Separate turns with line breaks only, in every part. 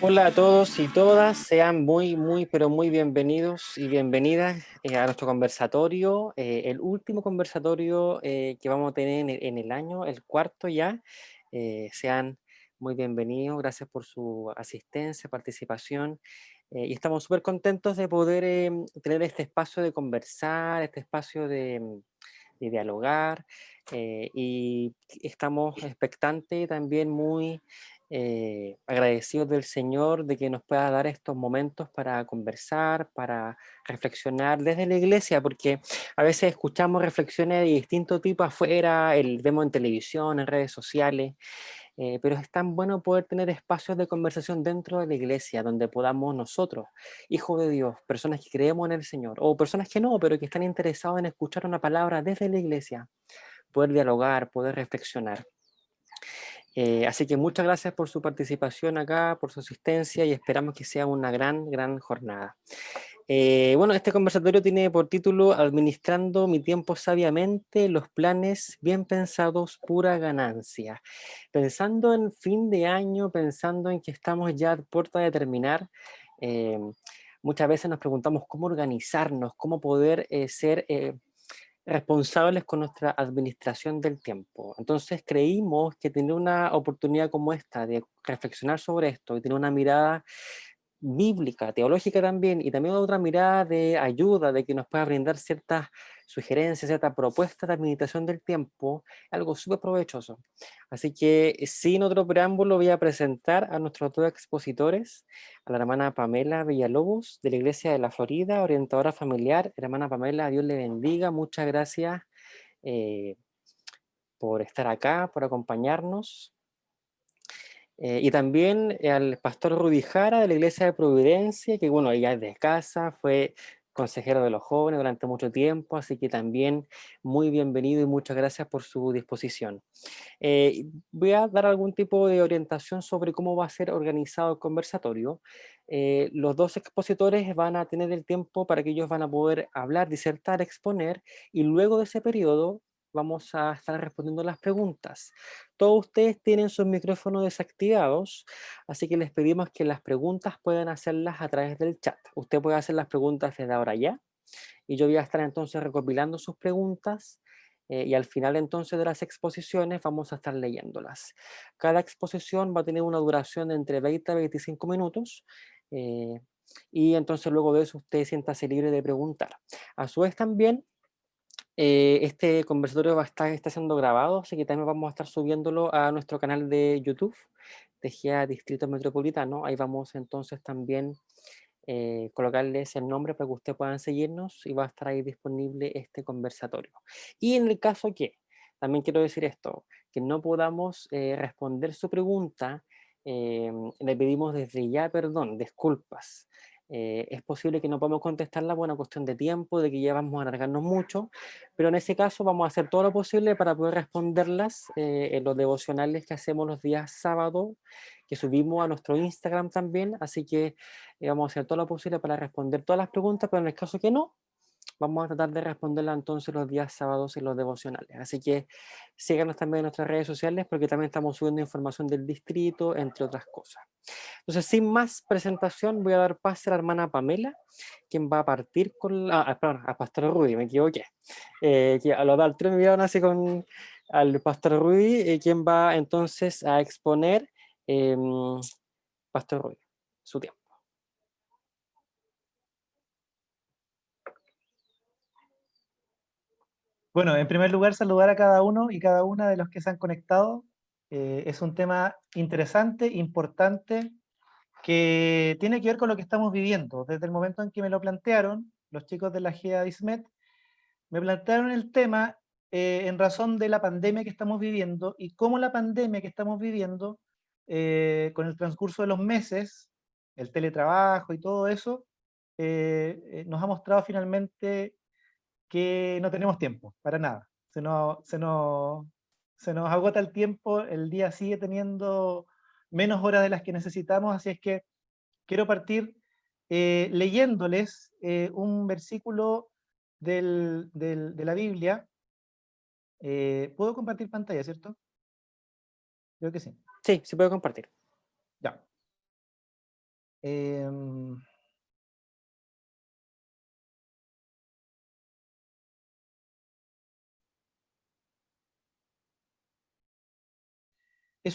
Hola a todos y todas, sean pero muy bienvenidos y bienvenidas a nuestro conversatorio, el último conversatorio que vamos a tener en el año, el cuarto ya. Sean muy bienvenidos, gracias por su asistencia, participación, y estamos súper contentos de poder tener este espacio de conversar, este espacio de dialogar, y estamos expectantes, también muy agradecidos del Señor de que nos pueda dar estos momentos para conversar, para reflexionar desde la iglesia, porque a veces escuchamos reflexiones de distinto tipo afuera, vemos en televisión, en redes sociales, pero es tan bueno poder tener espacios de conversación dentro de la iglesia, donde podamos nosotros, hijos de Dios, personas que creemos en el Señor, o personas que no, pero que están interesados en escuchar una palabra desde la iglesia, poder dialogar, poder reflexionar. Así que muchas gracias por su participación acá, por su asistencia, y esperamos que sea una gran jornada. Bueno, este conversatorio tiene por título Administrando mi tiempo sabiamente, los planes bien pensados, pura ganancia. Pensando en fin de año, pensando en que estamos ya a puerta de terminar, eh, muchas veces nos preguntamos cómo organizarnos, cómo poder ser responsables con nuestra administración del tiempo. Entonces creímos que tener una oportunidad como esta de reflexionar sobre esto y tener una mirada bíblica, teológica también, y también otra mirada de ayuda, de que nos pueda brindar ciertas sugerencias, ciertas propuestas de administración del tiempo, algo súper provechoso. Así que sin otro preámbulo voy a presentar a nuestros dos expositores, a la hermana Pamela Villalobos de la Iglesia de la Florida, orientadora familiar. Hermana Pamela, Dios le bendiga, muchas gracias eh, por estar acá, por acompañarnos. Y también al pastor Rudy Jara de la Iglesia de Providencia, que bueno, ella es de casa, fue consejero de los jóvenes durante mucho tiempo, así que también muy bienvenido y muchas gracias por su disposición. Voy a dar algún tipo de orientación sobre cómo va a ser organizado el conversatorio. Los dos expositores van a tener el tiempo para que ellos van a poder hablar, disertar, exponer, y luego de ese periodo vamos a estar respondiendo las preguntas. Todos ustedes tienen sus micrófonos desactivados, así que les pedimos que las preguntas puedan hacerlas a través del chat. Usted puede hacer las preguntas desde ahora ya, y yo voy a estar entonces recopilando sus preguntas, y al final entonces de las exposiciones vamos a estar leyéndolas. Cada exposición va a tener una duración de entre 20 a 25 minutos, eh, y entonces luego de eso usted siéntase libre de preguntar. A su vez también este conversatorio está siendo grabado, así que también vamos a estar subiéndolo a nuestro canal de YouTube, de GEA Distrito Metropolitano. Ahí vamos entonces también colocarles el nombre para que ustedes puedan seguirnos, y va a estar ahí disponible este conversatorio. Y en el caso que, también quiero decir esto, que no podamos responder su pregunta, le pedimos desde ya perdón, disculpas. Es posible que no podamos contestarla por una cuestión de tiempo, de que ya vamos a alargarnos mucho, pero en ese caso vamos a hacer todo lo posible para poder responderlas en los devocionales que hacemos los días sábados, que subimos a nuestro Instagram también, así que vamos a hacer todo lo posible para responder todas las preguntas, pero en el caso que no, vamos a tratar de responderla entonces los días sábados en los devocionales. Así que síganos también en nuestras redes sociales, porque también estamos subiendo información del distrito, entre otras cosas. Entonces, sin más presentación, voy a dar pase a la hermana Pamela, quien va a partir con la... perdón, a Pastor Rudy, me equivoqué. Que a lo de altura me vieron así con al Pastor Rudy, quien va entonces a exponer, Pastor Rudy, su tiempo.
Bueno, en primer lugar, saludar a cada uno y cada una de los que se han conectado. Es un tema interesante, importante, que tiene que ver con lo que estamos viviendo. Desde el momento en que me lo plantearon, los chicos de la GEA Dismet, me plantearon el tema en razón de la pandemia que estamos viviendo y cómo la pandemia que estamos viviendo, con el transcurso de los meses, el teletrabajo y todo eso, nos ha mostrado finalmente que no tenemos tiempo para nada. Se nos agota el tiempo, el día sigue teniendo menos horas de las que necesitamos, así es que quiero partir leyéndoles un versículo de la Biblia. ¿Puedo compartir pantalla, cierto? Creo que sí.
Sí, se puede compartir.
Ya. Es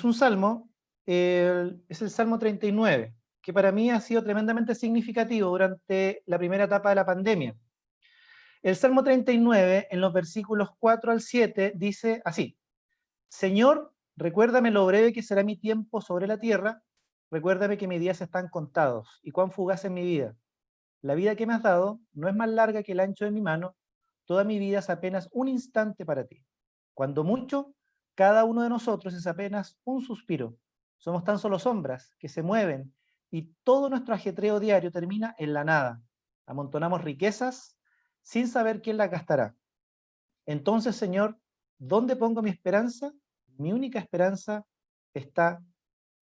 un salmo, es el Salmo 39, que para mí ha sido tremendamente significativo durante la primera etapa de la pandemia. El Salmo 39, en los versículos 4 al 7, dice así: Señor, recuérdame lo breve que será mi tiempo sobre la tierra, recuérdame que mis días están contados y cuán fugaz es mi vida. La vida que me has dado no es más larga que el ancho de mi mano, toda mi vida es apenas un instante para ti. Cuando mucho, cada uno de nosotros es apenas un suspiro. Somos tan solo sombras que se mueven y todo nuestro ajetreo diario termina en la nada. Amontonamos riquezas sin saber quién las gastará. Entonces, Señor, ¿dónde pongo mi esperanza? Mi única esperanza está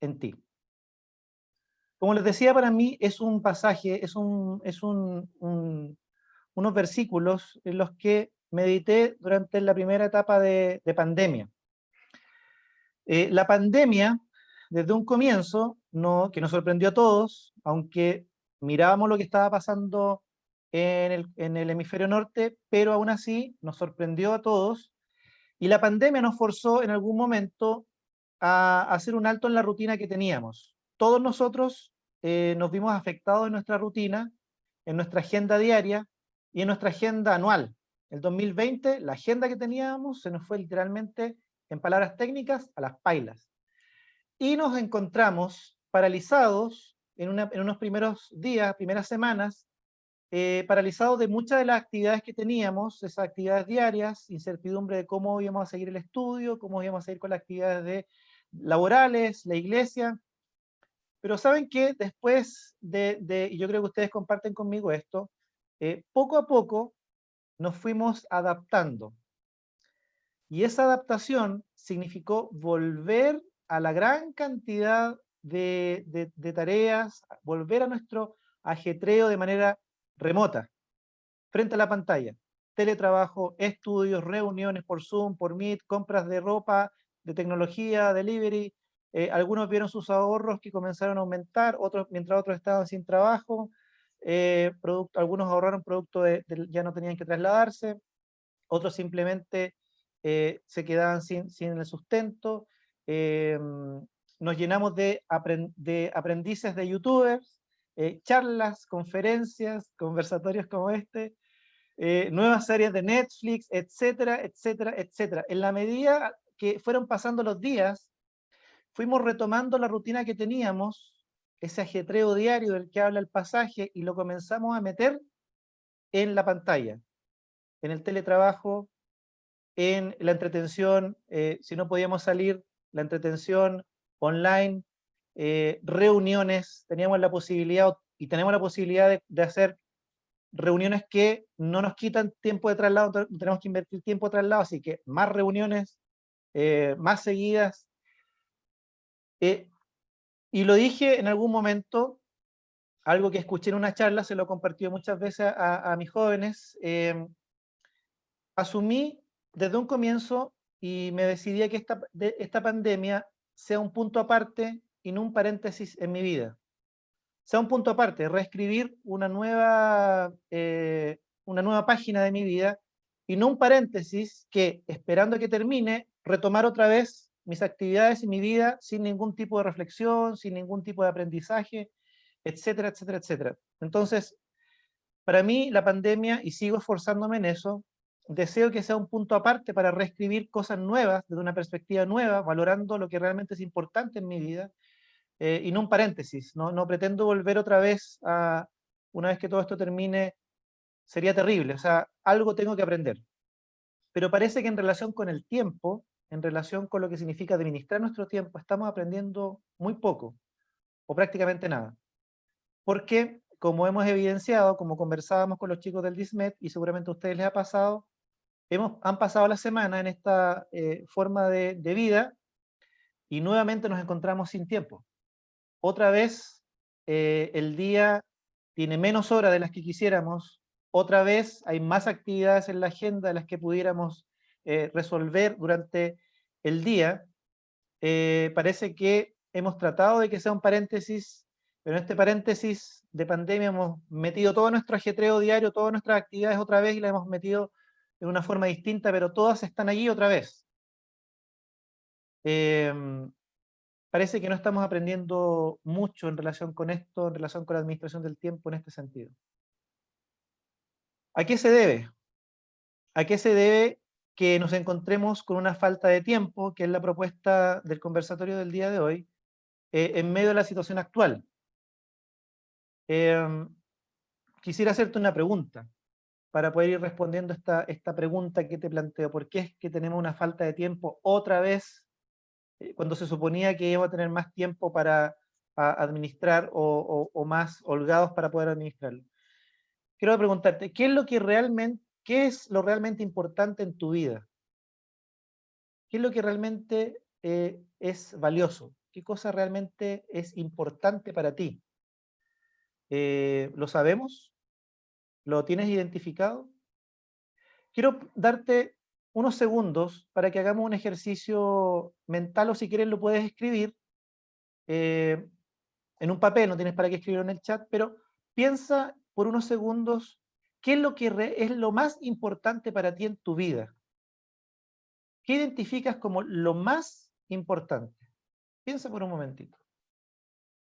en ti. Como les decía, para mí es un pasaje, unos versículos en los que medité durante la primera etapa de pandemia. La pandemia, desde un comienzo, que nos sorprendió a todos, aunque mirábamos lo que estaba pasando en el hemisferio norte, pero aún así nos sorprendió a todos, y la pandemia nos forzó en algún momento a hacer un alto en la rutina que teníamos. Todos nosotros nos vimos afectados en nuestra rutina, en nuestra agenda diaria y en nuestra agenda anual. El 2020, la agenda que teníamos se nos fue literalmente, en palabras técnicas, a las pailas. Y nos encontramos paralizados en unos primeros días, primeras semanas, paralizados de muchas de las actividades que teníamos, esas actividades diarias, incertidumbre de cómo íbamos a seguir el estudio, cómo íbamos a seguir con las actividades laborales, la iglesia. Pero saben que después y yo creo que ustedes comparten conmigo esto, poco a poco nos fuimos adaptando. Y esa adaptación significó volver a la gran cantidad de tareas, volver a nuestro ajetreo de manera remota, frente a la pantalla. Teletrabajo, estudios, reuniones por Zoom, por Meet, compras de ropa, de tecnología, delivery. Algunos vieron sus ahorros que comenzaron a aumentar, otros, mientras otros estaban sin trabajo. Algunos ahorraron producto ya no tenían que trasladarse, otros simplemente se quedaban sin el sustento. Nos llenamos de aprendices de youtubers, charlas, conferencias, conversatorios como este, nuevas series de Netflix, etcétera, etcétera, etcétera. En la medida que fueron pasando los días, fuimos retomando la rutina que teníamos, ese ajetreo diario del que habla el pasaje, y lo comenzamos a meter en la pantalla, en el teletrabajo, en la entretención, si no podíamos salir, la entretención online, reuniones, teníamos la posibilidad y tenemos la posibilidad de hacer reuniones que no nos quitan tiempo de traslado, no tenemos que invertir tiempo de traslado, así que más reuniones, más seguidas. Y lo dije en algún momento, algo que escuché en una charla, se lo he compartido muchas veces a mis jóvenes. Asumí desde un comienzo y me decidí a que esta pandemia sea un punto aparte y no un paréntesis en mi vida. Sea un punto aparte, reescribir una nueva página de mi vida y no un paréntesis que, esperando a que termine, retomar otra vez mis actividades y mi vida sin ningún tipo de reflexión, sin ningún tipo de aprendizaje, etcétera, etcétera, etcétera. Entonces, para mí, la pandemia, y sigo esforzándome en eso, deseo que sea un punto aparte para reescribir cosas nuevas, desde una perspectiva nueva, valorando lo que realmente es importante en mi vida, y no un paréntesis. No pretendo volver otra vez una vez que todo esto termine, sería terrible. O sea, algo tengo que aprender. Pero parece que en relación con el tiempo, en relación con lo que significa administrar nuestro tiempo, estamos aprendiendo muy poco, o prácticamente nada. Porque, como hemos evidenciado, como conversábamos con los chicos del DISMET, y seguramente a ustedes les ha pasado, han pasado la semana en esta forma de vida y nuevamente nos encontramos sin tiempo. Otra vez el día tiene menos horas de las que quisiéramos, otra vez hay más actividades en la agenda de las que pudiéramos resolver durante el día. Parece que hemos tratado de que sea un paréntesis Pero en este paréntesis de pandemia hemos metido todo nuestro ajetreo diario, todas nuestras actividades otra vez y las hemos metido de una forma distinta, pero todas están allí otra vez. Parece que no estamos aprendiendo mucho en relación con esto, en relación con la administración del tiempo en este sentido. ¿A qué se debe? ¿A qué se debe que nos encontremos con una falta de tiempo, que es la propuesta del conversatorio del día de hoy, en medio de la situación actual? Quisiera hacerte una pregunta para poder ir respondiendo esta pregunta que te planteo. ¿Por qué es que tenemos una falta de tiempo otra vez cuando se suponía que íbamos a tener más tiempo para administrar o más holgados para poder administrarlo? Quiero preguntarte, ¿qué es lo realmente importante en tu vida? ¿Qué es lo que realmente es valioso? ¿Qué cosa realmente es importante para ti? ¿Lo sabemos? ¿Lo tienes identificado? Quiero darte unos segundos para que hagamos un ejercicio mental, o si quieres lo puedes escribir eh, en un papel, no tienes para qué escribirlo en el chat, pero piensa por unos segundos qué es lo que es lo más importante para ti en tu vida. ¿Qué identificas como lo más importante? Piensa por un momentito.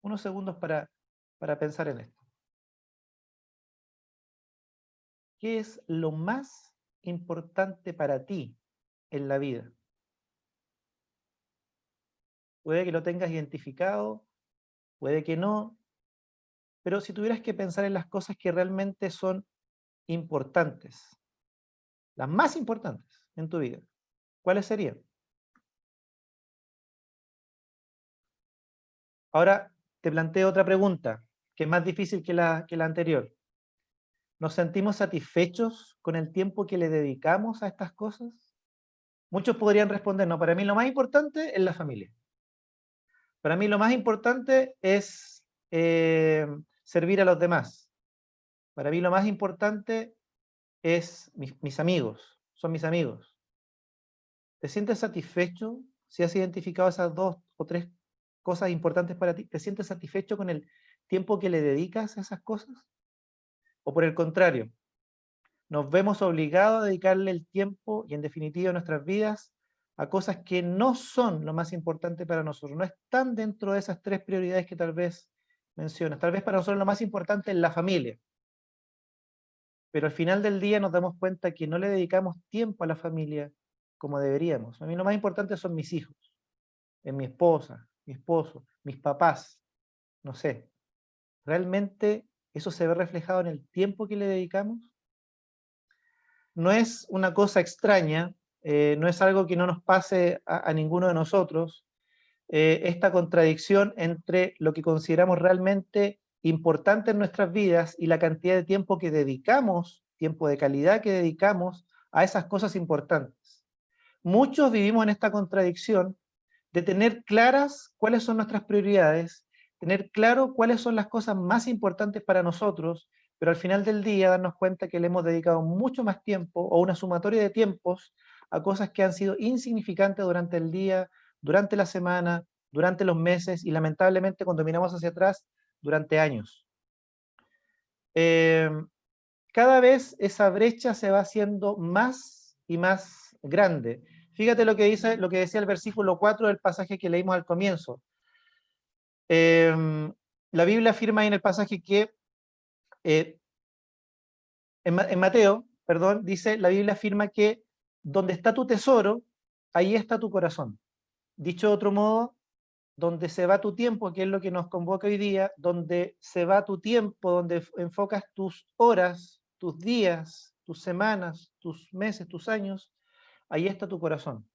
Unos segundos para pensar en esto. ¿Qué es lo más importante para ti en la vida? Puede que lo tengas identificado, puede que no, pero si tuvieras que pensar en las cosas que realmente son importantes, las más importantes en tu vida, ¿cuáles serían? Ahora te planteo otra pregunta, que es más difícil que la anterior. ¿Nos sentimos satisfechos con el tiempo que le dedicamos a estas cosas? Muchos podrían responder, no, para mí lo más importante es la familia. Para mí lo más importante es servir a los demás. Para mí lo más importante es mis amigos, son mis amigos. ¿Te sientes satisfecho si has identificado esas dos o tres cosas importantes para ti? ¿Te sientes satisfecho con el tiempo que le dedicas a esas cosas? ¿O por el contrario, nos vemos obligados a dedicarle el tiempo y en definitiva nuestras vidas a cosas que no son lo más importante para nosotros, no están dentro de esas tres prioridades que tal vez mencionas? Tal vez para nosotros lo más importante es la familia, pero al final del día nos damos cuenta que no le dedicamos tiempo a la familia como deberíamos. A mí lo más importante son mis hijos, es mi esposa, mi esposo, mis papás, no sé. ¿Realmente eso se ve reflejado en el tiempo que le dedicamos? No es una cosa extraña, no es algo que no nos pase a ninguno de nosotros, esta contradicción entre lo que consideramos realmente importante en nuestras vidas y la cantidad de tiempo que dedicamos, tiempo de calidad que dedicamos a esas cosas importantes. Muchos vivimos en esta contradicción de tener claras cuáles son nuestras prioridades, tener claro cuáles son las cosas más importantes para nosotros, pero al final del día darnos cuenta que le hemos dedicado mucho más tiempo o una sumatoria de tiempos a cosas que han sido insignificantes durante el día, durante la semana, durante los meses y lamentablemente cuando miramos hacia atrás, durante años. Cada vez esa brecha se va haciendo más y más grande. Fíjate lo que dice, lo que decía el versículo 4 del pasaje que leímos al comienzo. La Biblia afirma ahí en el pasaje que eh, en Mateo, perdón, dice, la Biblia afirma que donde está tu tesoro, ahí está tu corazón. Dicho de otro modo, donde se va tu tiempo, que es lo que nos convoca hoy día, donde se va tu tiempo, donde enfocas tus horas, tus días, tus semanas, tus meses, tus años, ahí está tu corazón.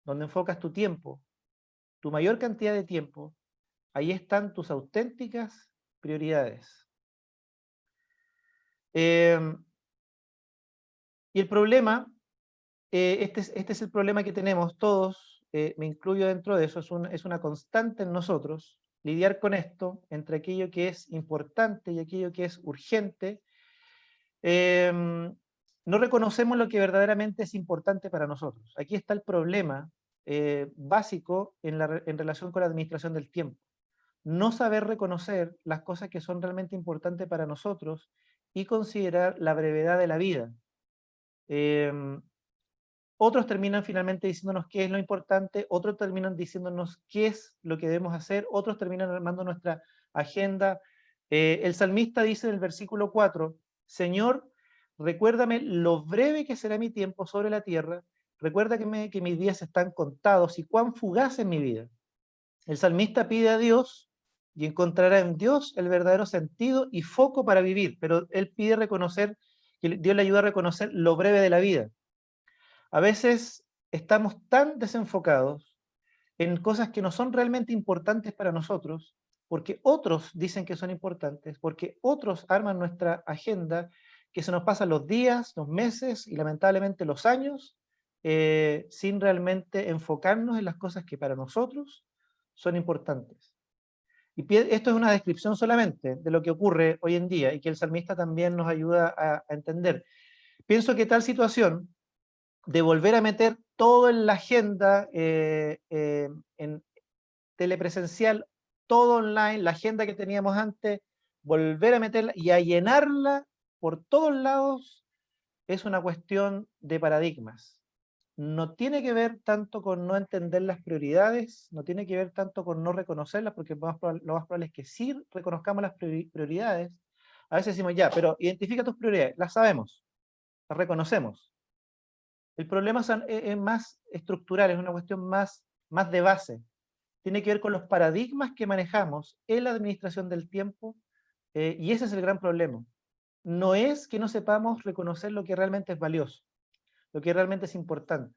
Donde enfocas tu tiempo, tu mayor cantidad de tiempo, ahí están tus auténticas prioridades. Y el problema, este es el problema que tenemos todos, me incluyo dentro de eso, es una constante en nosotros, lidiar con esto, entre aquello que es importante y aquello que es urgente. No reconocemos lo que verdaderamente es importante para nosotros. Aquí está el problema básico en relación con la administración del tiempo. no saber reconocer las cosas que son realmente importantes para nosotros y considerar la brevedad de la vida. Otros terminan finalmente diciéndonos qué es lo importante, otros terminan diciéndonos qué es lo que debemos hacer, otros terminan armando nuestra agenda. El salmista dice en el versículo 4, Señor, recuérdame lo breve que será mi tiempo sobre la tierra, recuerda que mis días están contados y cuán fugaz es mi vida. El salmista pide a Dios y encontrará en Dios el verdadero sentido y foco para vivir, pero él pide reconocer, que Dios le ayuda a reconocer lo breve de la vida. A veces estamos tan desenfocados en cosas que no son realmente importantes para nosotros, porque otros dicen que son importantes, porque otros arman nuestra agenda, que se nos pasan los días, los meses y lamentablemente los años, sin realmente enfocarnos en las cosas que para nosotros son importantes. Y esto es una descripción solamente de lo que ocurre hoy en día y que el salmista también nos ayuda a entender. Pienso que tal situación de volver a meter todo en la agenda, en telepresencial, todo online, la agenda que teníamos antes, volver a meterla y a llenarla por todos lados, es una cuestión de paradigmas. No tiene que ver tanto con no entender las prioridades, no tiene que ver tanto con no reconocerlas, porque lo más probable es que sí reconozcamos las prioridades. A veces decimos, ya, pero identifica tus prioridades, las sabemos, las reconocemos. El problema es más estructural, es una cuestión más de base. Tiene que ver con los paradigmas que manejamos en la administración del tiempo, y ese es el gran problema. No es que no sepamos reconocer lo que realmente es valioso, lo que realmente es importante.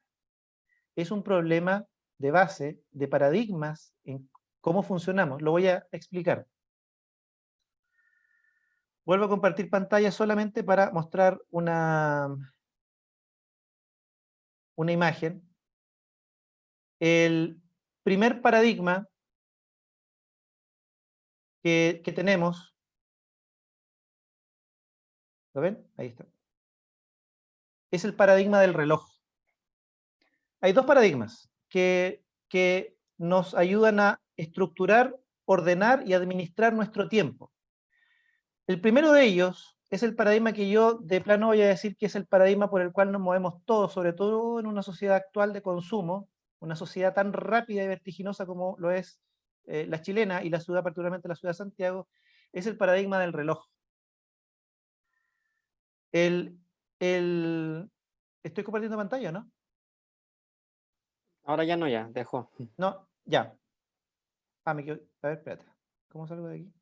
Es un problema de base, de paradigmas en cómo funcionamos. Lo voy a explicar. Vuelvo a compartir pantalla solamente para mostrar una imagen. El primer paradigma que tenemos, ¿lo ven? Ahí está. Es el paradigma del reloj. Hay dos paradigmas que nos ayudan a estructurar, ordenar y administrar nuestro tiempo. El primero de ellos es el paradigma que yo de plano voy a decir que es el paradigma por el cual nos movemos todos, sobre todo en una sociedad actual de consumo, una sociedad tan rápida y vertiginosa como lo es la chilena y la ciudad, particularmente la ciudad de Santiago, es el paradigma del reloj. El, ¿Estoy compartiendo pantalla, no?
Ahora ya no, ya, dejó.
No, ya. Ah, me quedo. A ver, espérate. ¿Cómo salgo de aquí?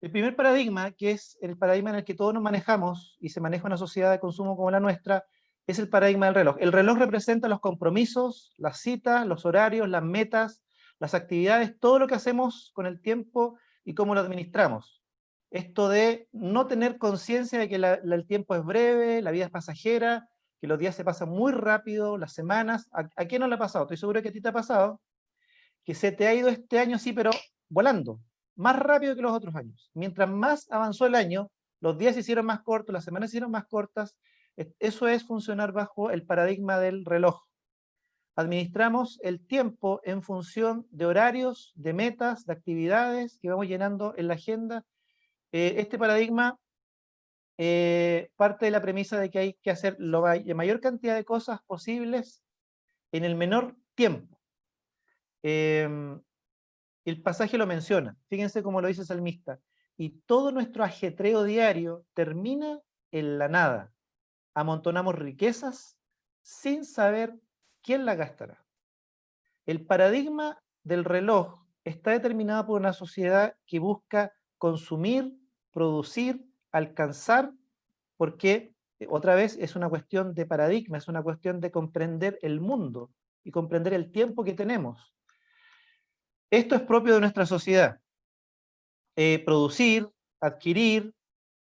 El primer paradigma, que es el paradigma en el que todos nos manejamos y se maneja una sociedad de consumo como la nuestra, es el paradigma del reloj. El reloj representa los compromisos, las citas, los horarios, las metas, las actividades, todo lo que hacemos con el tiempo y cómo lo administramos. Esto de no tener conciencia de que el tiempo es breve, la vida es pasajera, que los días se pasan muy rápido, las semanas. ¿A quién no le ha pasado? Estoy seguro que a ti te ha pasado, que se te ha ido este año, sí, pero volando, más rápido que los otros años. Mientras más avanzó el año, los días se hicieron más cortos, las semanas se hicieron más cortas. Eso es funcionar bajo el paradigma del reloj. Administramos el tiempo en función de horarios, de metas, de actividades que vamos llenando en la agenda. Este paradigma parte de la premisa de que hay que hacer la mayor cantidad de cosas posibles en el menor tiempo. El pasaje lo menciona, fíjense cómo lo dice el salmista, y todo nuestro ajetreo diario termina en la nada. Amontonamos riquezas sin saber quién la gastará. El paradigma del reloj está determinado por una sociedad que busca consumir, producir, alcanzar, porque otra vez es una cuestión de paradigma, es una cuestión de comprender el mundo y comprender el tiempo que tenemos. Esto es propio de nuestra sociedad. Producir, adquirir,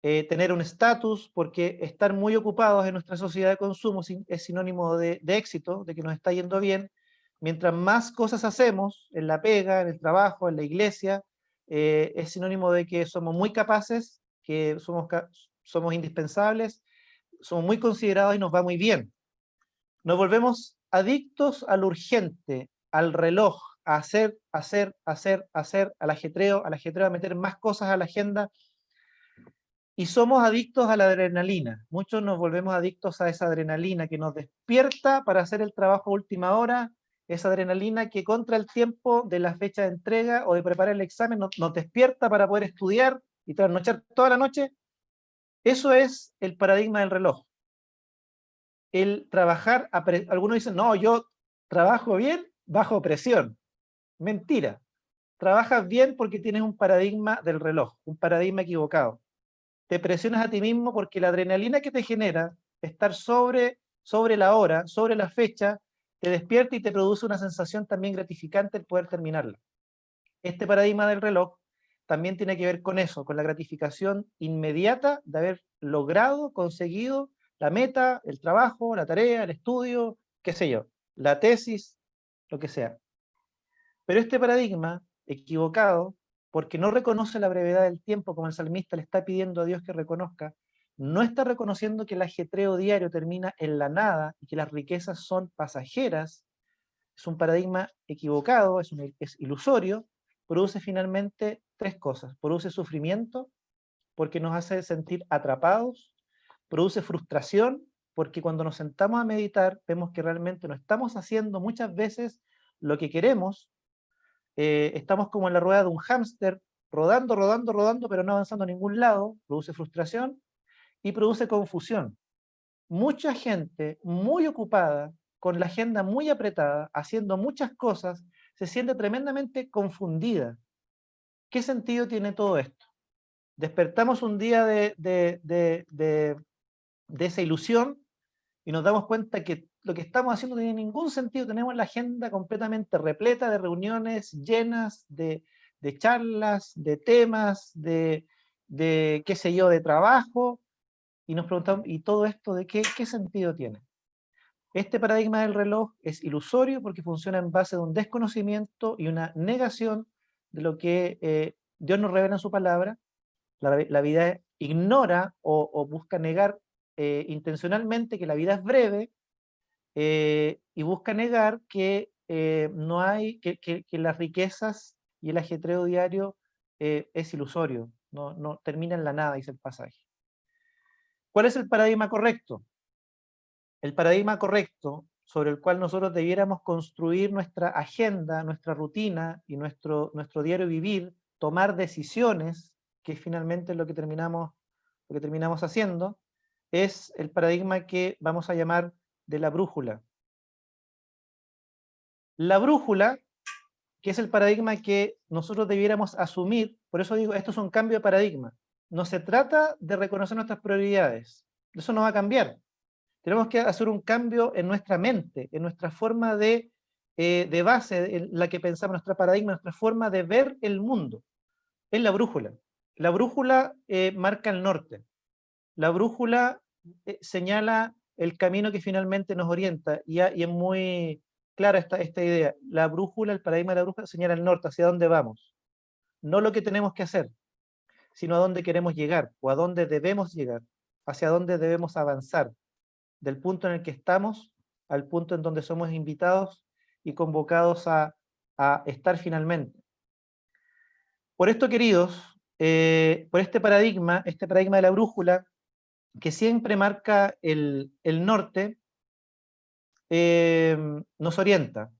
tener un estatus, porque estar muy ocupados en nuestra sociedad de consumo es sinónimo de éxito, de que nos está yendo bien. Mientras más cosas hacemos en la pega, en el trabajo, en la iglesia, es sinónimo de que somos muy capaces, que somos indispensables, somos muy considerados y nos va muy bien. Nos volvemos adictos a lo urgente, al reloj, a hacer, al ajetreo, a meter más cosas a la agenda, y somos adictos a la adrenalina. Muchos nos volvemos adictos a esa adrenalina que nos despierta para hacer el trabajo a última hora, esa adrenalina que contra el tiempo de la fecha de entrega o de preparar el examen nos despierta para poder estudiar y trasnochar toda la noche. Eso es el paradigma del reloj. El trabajar, algunos dicen, no, yo trabajo bien bajo presión. Mentira. Trabajas bien porque tienes un paradigma del reloj, un paradigma equivocado. Te presionas a ti mismo porque la adrenalina que te genera estar sobre la hora, sobre la fecha, te despierta y te produce una sensación también gratificante el poder terminarla. Este paradigma del reloj también tiene que ver con eso, con la gratificación inmediata de haber logrado, conseguido la meta, el trabajo, la tarea, el estudio, qué sé yo, la tesis, lo que sea. Pero este paradigma equivocado, porque no reconoce la brevedad del tiempo como el salmista le está pidiendo a Dios que reconozca, no está reconociendo que el ajetreo diario termina en la nada y que las riquezas son pasajeras. Es un paradigma equivocado, es ilusorio, produce finalmente tres cosas. Produce sufrimiento, porque nos hace sentir atrapados, produce frustración, porque cuando nos sentamos a meditar vemos que realmente no estamos haciendo muchas veces lo que queremos, estamos como en la rueda de un hámster, rodando, rodando, rodando, pero no avanzando a ningún lado, produce frustración y produce confusión. Mucha gente muy ocupada, con la agenda muy apretada, haciendo muchas cosas, se siente tremendamente confundida. ¿Qué sentido tiene todo esto? Despertamos un día de esa ilusión y nos damos cuenta que lo que estamos haciendo no tiene ningún sentido. Tenemos la agenda completamente repleta de reuniones, llenas de charlas, de temas, qué sé yo, de trabajo, y nos preguntamos, ¿y todo esto de qué sentido tiene? Este paradigma del reloj es ilusorio porque funciona en base de un desconocimiento y una negación de lo que Dios nos revela en su palabra. La vida ignora o busca negar intencionalmente que la vida es breve, y busca negar que no hay, que las riquezas y el ajetreo diario es ilusorio, no termina en la nada, dice el pasaje. ¿Cuál es el paradigma correcto? El paradigma correcto sobre el cual nosotros debiéramos construir nuestra agenda, nuestra rutina y nuestro diario vivir, tomar decisiones, que finalmente es lo que terminamos haciendo, es el paradigma que vamos a llamar de la brújula. La brújula, que es el paradigma que nosotros debiéramos asumir, por eso digo, esto es un cambio de paradigma. No se trata de reconocer nuestras prioridades, eso no va a cambiar. Tenemos que hacer un cambio en nuestra mente, en nuestra forma de base, en la que pensamos, nuestra paradigma, nuestra forma de ver el mundo. Es la brújula. La brújula marca el norte. La brújula señala el camino que finalmente nos orienta, y es muy clara esta idea. La brújula, el paradigma de la brújula señala el norte, hacia dónde vamos. No lo que tenemos que hacer, sino a dónde queremos llegar, o a dónde debemos llegar, hacia dónde debemos avanzar, del punto en el que estamos al punto en donde somos invitados y convocados a estar finalmente. Por esto, queridos, por este paradigma de la brújula, que siempre marca el norte, nos orienta.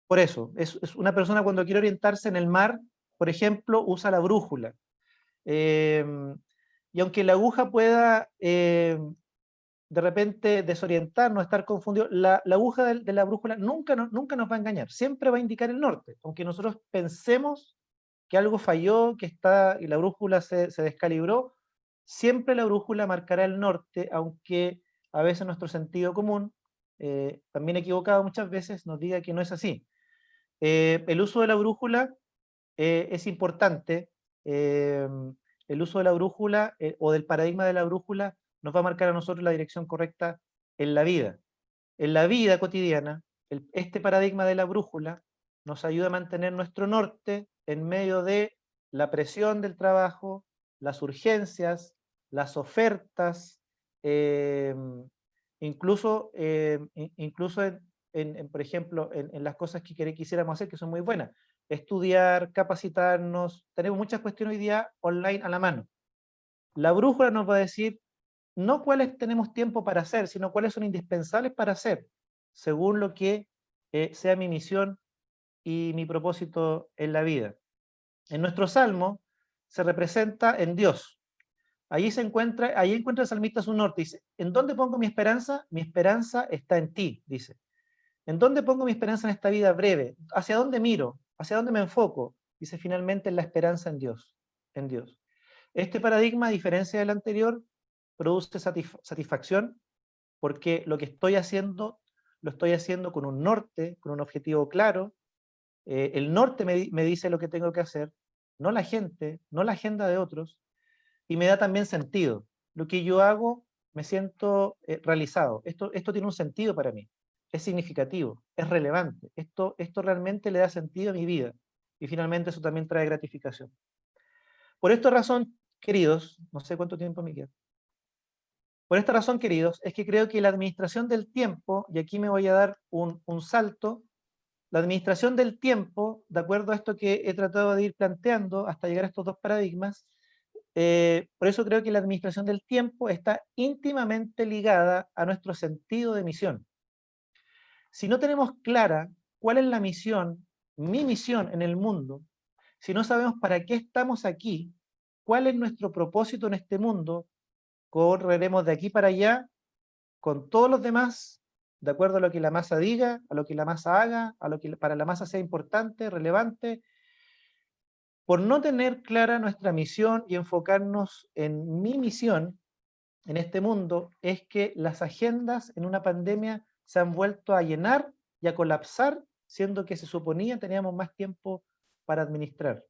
Por eso, es una persona cuando quiere orientarse en el mar, por ejemplo, usa la brújula. Eh, y aunque la aguja pueda de repente desorientarnos, estar confundido, la aguja de la brújula nunca nos va a engañar, siempre va a indicar el norte, aunque nosotros pensemos que algo falló, que y la brújula se descalibró, siempre la brújula marcará el norte, aunque a veces nuestro sentido común, también equivocado muchas veces, nos diga que no es así. El uso de la brújula es importante. El uso de la brújula o del paradigma de la brújula nos va a marcar a nosotros la dirección correcta en la vida. En la vida cotidiana, este paradigma de la brújula nos ayuda a mantener nuestro norte en medio de la presión del trabajo, las urgencias, las ofertas, incluso por ejemplo, en las cosas que quisiéramos hacer, que son muy buenas. Estudiar, capacitarnos, tenemos muchas cuestiones hoy día online a la mano. La brújula nos va a decir no cuáles tenemos tiempo para hacer, sino cuáles son indispensables para hacer, según lo que sea mi misión y mi propósito en la vida. En nuestro salmo se representa en Dios. Ahí encuentra el salmista su norte. Dice, ¿en dónde pongo mi esperanza? Mi esperanza está en ti, dice. ¿En dónde pongo mi esperanza en esta vida breve? ¿Hacia dónde miro? ¿Hacia dónde me enfoco? Dice finalmente en la esperanza en Dios, en Dios. Este paradigma, a diferencia del anterior, produce satisfacción porque lo que estoy haciendo, lo estoy haciendo con un norte, con un objetivo claro. El norte me dice lo que tengo que hacer, no la gente, no la agenda de otros, y me da también sentido. Lo que yo hago, me siento realizado. Esto tiene un sentido para mí, es significativo, es relevante. Esto realmente le da sentido a mi vida, y finalmente eso también trae gratificación. Por esta razón, queridos, no sé cuánto tiempo me queda. Por esta razón, queridos, es que creo que la administración del tiempo, y aquí me voy a dar un salto, la administración del tiempo, de acuerdo a esto que he tratado de ir planteando hasta llegar a estos dos paradigmas, por eso creo que la administración del tiempo está íntimamente ligada a nuestro sentido de misión. Si no tenemos clara cuál es la misión, mi misión en el mundo, si no sabemos para qué estamos aquí, cuál es nuestro propósito en este mundo, correremos de aquí para allá con todos los demás, de acuerdo a lo que la masa diga, a lo que la masa haga, a lo que para la masa sea importante, relevante, por no tener clara nuestra misión y enfocarnos en mi misión en este mundo, es que las agendas en una pandemia se han vuelto a llenar y a colapsar, siendo que se suponía teníamos más tiempo para administrar.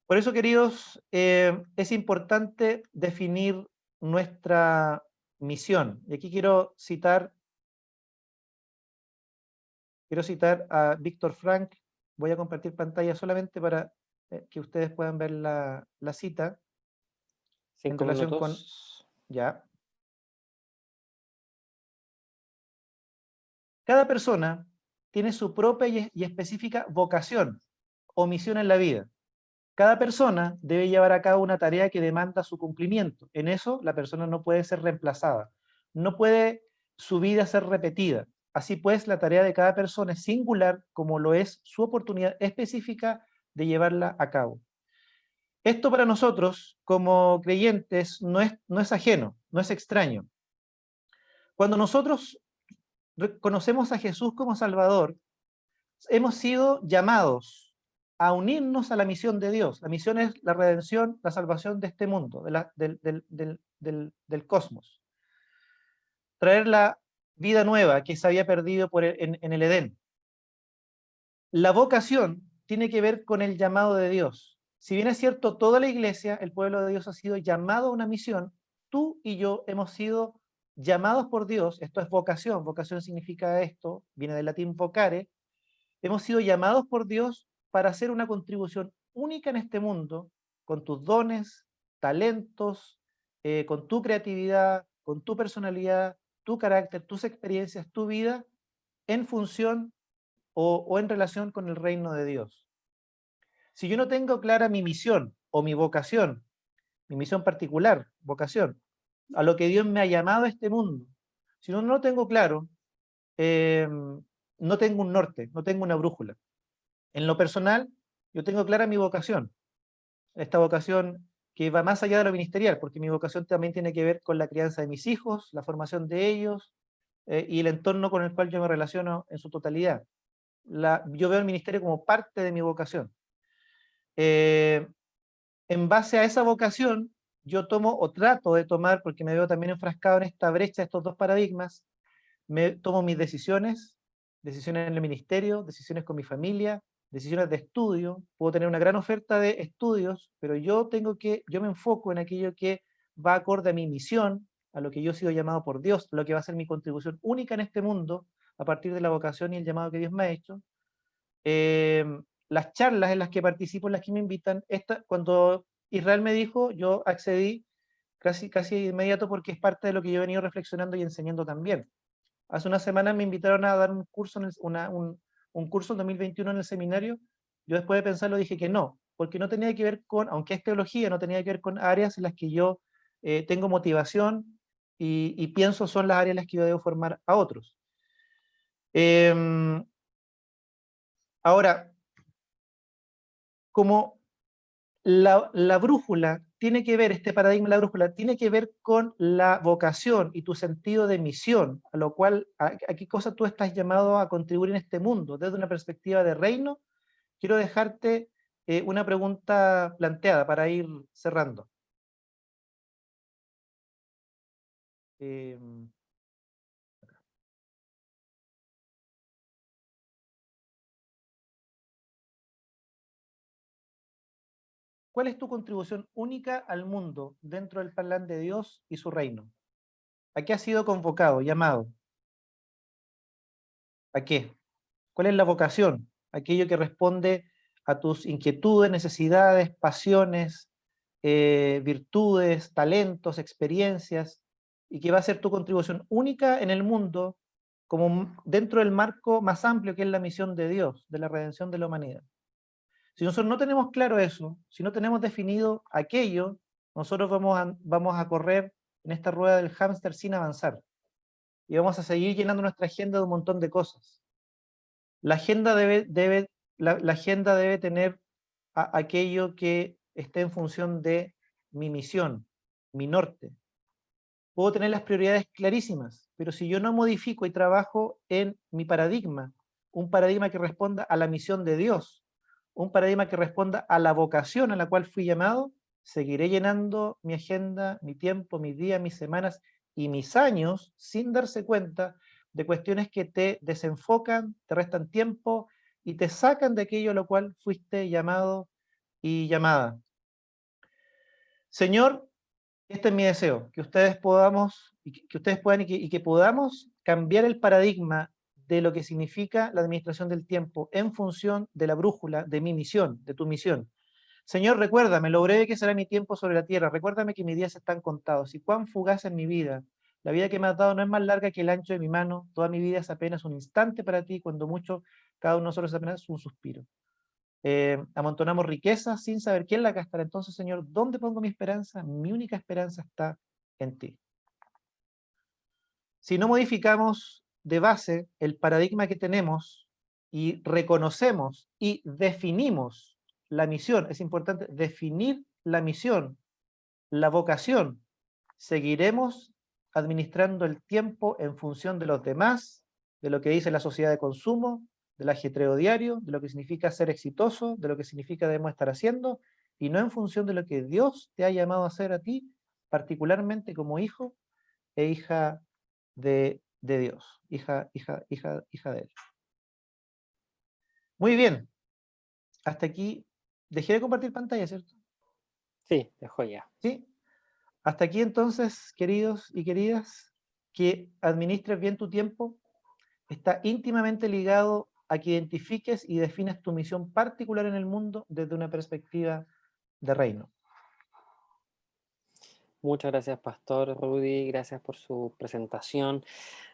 Por eso, queridos, es importante definir nuestra misión. Y aquí quiero citar a Víctor Frank. Voy a compartir pantalla solamente para que ustedes puedan ver la cita en
5
relación con,
minutos.
ya. Cada persona tiene su propia y específica vocación o misión en la vida. Cada persona debe llevar a cabo una tarea que demanda su cumplimiento. En eso la persona no puede ser reemplazada. No puede su vida ser repetida. Así pues, la tarea de cada persona es singular como lo es su oportunidad específica de llevarla a cabo. Esto para nosotros, como creyentes, no es ajeno, no es extraño. Cuando nosotros reconocemos a Jesús como Salvador, hemos sido llamados a unirnos a la misión de Dios. La misión es la redención, la salvación de este mundo, del cosmos. Traer la vida nueva que se había perdido en el Edén. La vocación tiene que ver con el llamado de Dios. Si bien es cierto, toda la iglesia, el pueblo de Dios ha sido llamado a una misión, tú y yo hemos sido llamados por Dios, esto es vocación, vocación significa esto, viene del latín vocare, hemos sido llamados por Dios para hacer una contribución única en este mundo, con tus dones, talentos, con tu creatividad, con tu personalidad, tu carácter, tus experiencias, tu vida, en función o en relación con el reino de Dios. Si yo no tengo clara mi misión o mi misión particular, vocación, a lo que Dios me ha llamado a este mundo, si no lo tengo claro, no tengo un norte, no tengo una brújula. En lo personal, yo tengo clara mi vocación, esta vocación que va más allá de lo ministerial, porque mi vocación también tiene que ver con la crianza de mis hijos, la formación de ellos y el entorno con el cual yo me relaciono en su totalidad. Yo veo el ministerio como parte de mi vocación. Eh, en base a esa vocación, yo tomo o trato de tomar, porque me veo también enfrascado en esta brecha, estos dos paradigmas, tomo mis decisiones, decisiones en el ministerio, decisiones con mi familia, decisiones de estudio. Puedo tener una gran oferta de estudios, pero yo me enfoco en aquello que va acorde a mi misión, a lo que yo he sido llamado por Dios, a lo que va a ser mi contribución única en este mundo, a partir de la vocación y el llamado que Dios me ha hecho. Eh, las charlas en las que participo, en las que me invitan, cuando Israel me dijo, yo accedí casi inmediato porque es parte de lo que yo he venido reflexionando y enseñando también. Hace una semana me invitaron a dar un curso, un curso en 2021 en el seminario. Yo después de pensarlo dije que no, porque no tenía que ver con, aunque es teología, no tenía que ver con áreas en las que yo tengo motivación y pienso son las áreas en las que yo debo formar a otros. Em, Ahora, como la brújula tiene que ver, este paradigma de la brújula tiene que ver con la vocación y tu sentido de misión, a lo cual, a qué cosa tú estás llamado a contribuir en este mundo, desde una perspectiva de reino, quiero dejarte una pregunta planteada para ir cerrando. Eh, ¿Cuál es tu contribución única al mundo dentro del plan de Dios y su reino? ¿A qué has sido convocado, llamado? ¿A qué? ¿Cuál es la vocación? Aquello que responde a tus inquietudes, necesidades, pasiones, virtudes, talentos, experiencias, y que va a ser tu contribución única en el mundo, como dentro del marco más amplio que es la misión de Dios, de la redención de la humanidad. Si nosotros no tenemos claro eso, si no tenemos definido aquello, nosotros vamos a correr en esta rueda del hámster sin avanzar, y vamos a seguir llenando nuestra agenda de un montón de cosas. La agenda la agenda debe tener aquello que esté en función de mi misión, mi norte. Puedo tener las prioridades clarísimas, pero si yo no modifico y trabajo en mi paradigma, un paradigma que responda a la misión de Dios, un paradigma que responda a la vocación a la cual fui llamado, seguiré llenando mi agenda, mi tiempo, mis días, mis semanas y mis años sin darse cuenta de cuestiones que te desenfocan, te restan tiempo y te sacan de aquello a lo cual fuiste llamado y llamada. Señor, este es mi deseo, que ustedes podamos, que ustedes puedan y que podamos cambiar el paradigma de lo que significa la administración del tiempo en función de la brújula de mi misión, de tu misión. Señor, recuérdame lo breve que será mi tiempo sobre la tierra, recuérdame que mis días están contados y cuán fugaz es mi vida. La vida que me has dado no es más larga que el ancho de mi mano, toda mi vida es apenas un instante para ti, cuando mucho cada uno de nosotros es apenas un suspiro. Amontonamos riquezas sin saber quién la gastará. Entonces, Señor, ¿dónde pongo mi esperanza? Mi única esperanza está en ti. Si no modificamos de base el paradigma que tenemos y reconocemos y definimos la misión, es importante definir la misión, la vocación, seguiremos administrando el tiempo en función de los demás, de lo que dice la sociedad de consumo, del ajetreo diario, de lo que significa ser exitoso, de lo que significa debemos estar haciendo, y no en función de lo que Dios te ha llamado a hacer a ti, particularmente como hijo e hija de Dios, hija de Él. Muy bien, hasta aquí, dejé de compartir pantalla, ¿cierto?
Sí, de joya.
Sí, hasta aquí entonces, queridos y queridas, que administres bien tu tiempo, está íntimamente ligado a que identifiques y defines tu misión particular en el mundo desde una perspectiva de reino.
Muchas gracias, Pastor Rudy. Gracias por su presentación.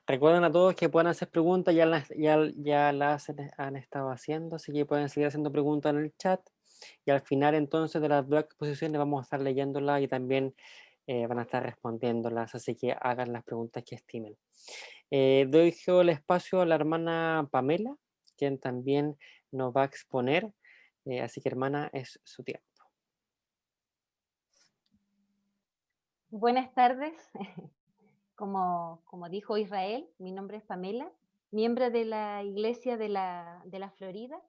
Recuerden a todos que pueden hacer preguntas, ya las han estado haciendo, así que pueden seguir haciendo preguntas en el chat. Y al final entonces de las dos exposiciones vamos a estar leyéndolas y también van a estar respondiéndolas, así que hagan las preguntas que estimen. Doy el espacio a la hermana Pamela, quien también nos va a exponer, así que hermana, es su tiempo.
Buenas tardes. Como dijo Israel, mi nombre es Pamela, miembro de la Iglesia de la Florida,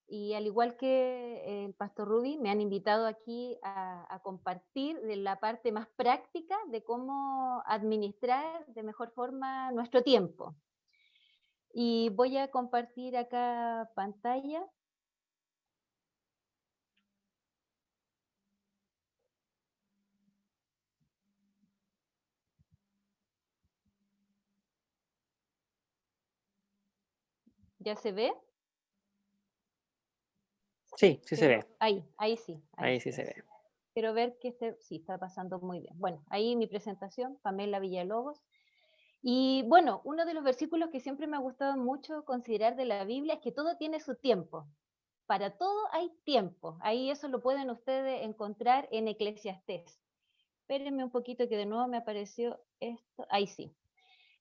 y al igual que el pastor Ruby, me han invitado aquí a compartir de la parte más práctica de cómo administrar de mejor forma nuestro tiempo. Y voy a compartir acá pantalla. ¿Ya se ve?
Sí, sí se ve.
Ahí sí.
Ahí sí se ve.
Quiero ver que sí, está pasando muy bien. Bueno, ahí mi presentación, Pamela Villalobos. Y bueno, uno de los versículos que siempre me ha gustado mucho considerar de la Biblia es que todo tiene su tiempo. Para todo hay tiempo. Ahí eso lo pueden ustedes encontrar en Eclesiastés. Espérenme un poquito que de nuevo me apareció esto. Ahí sí.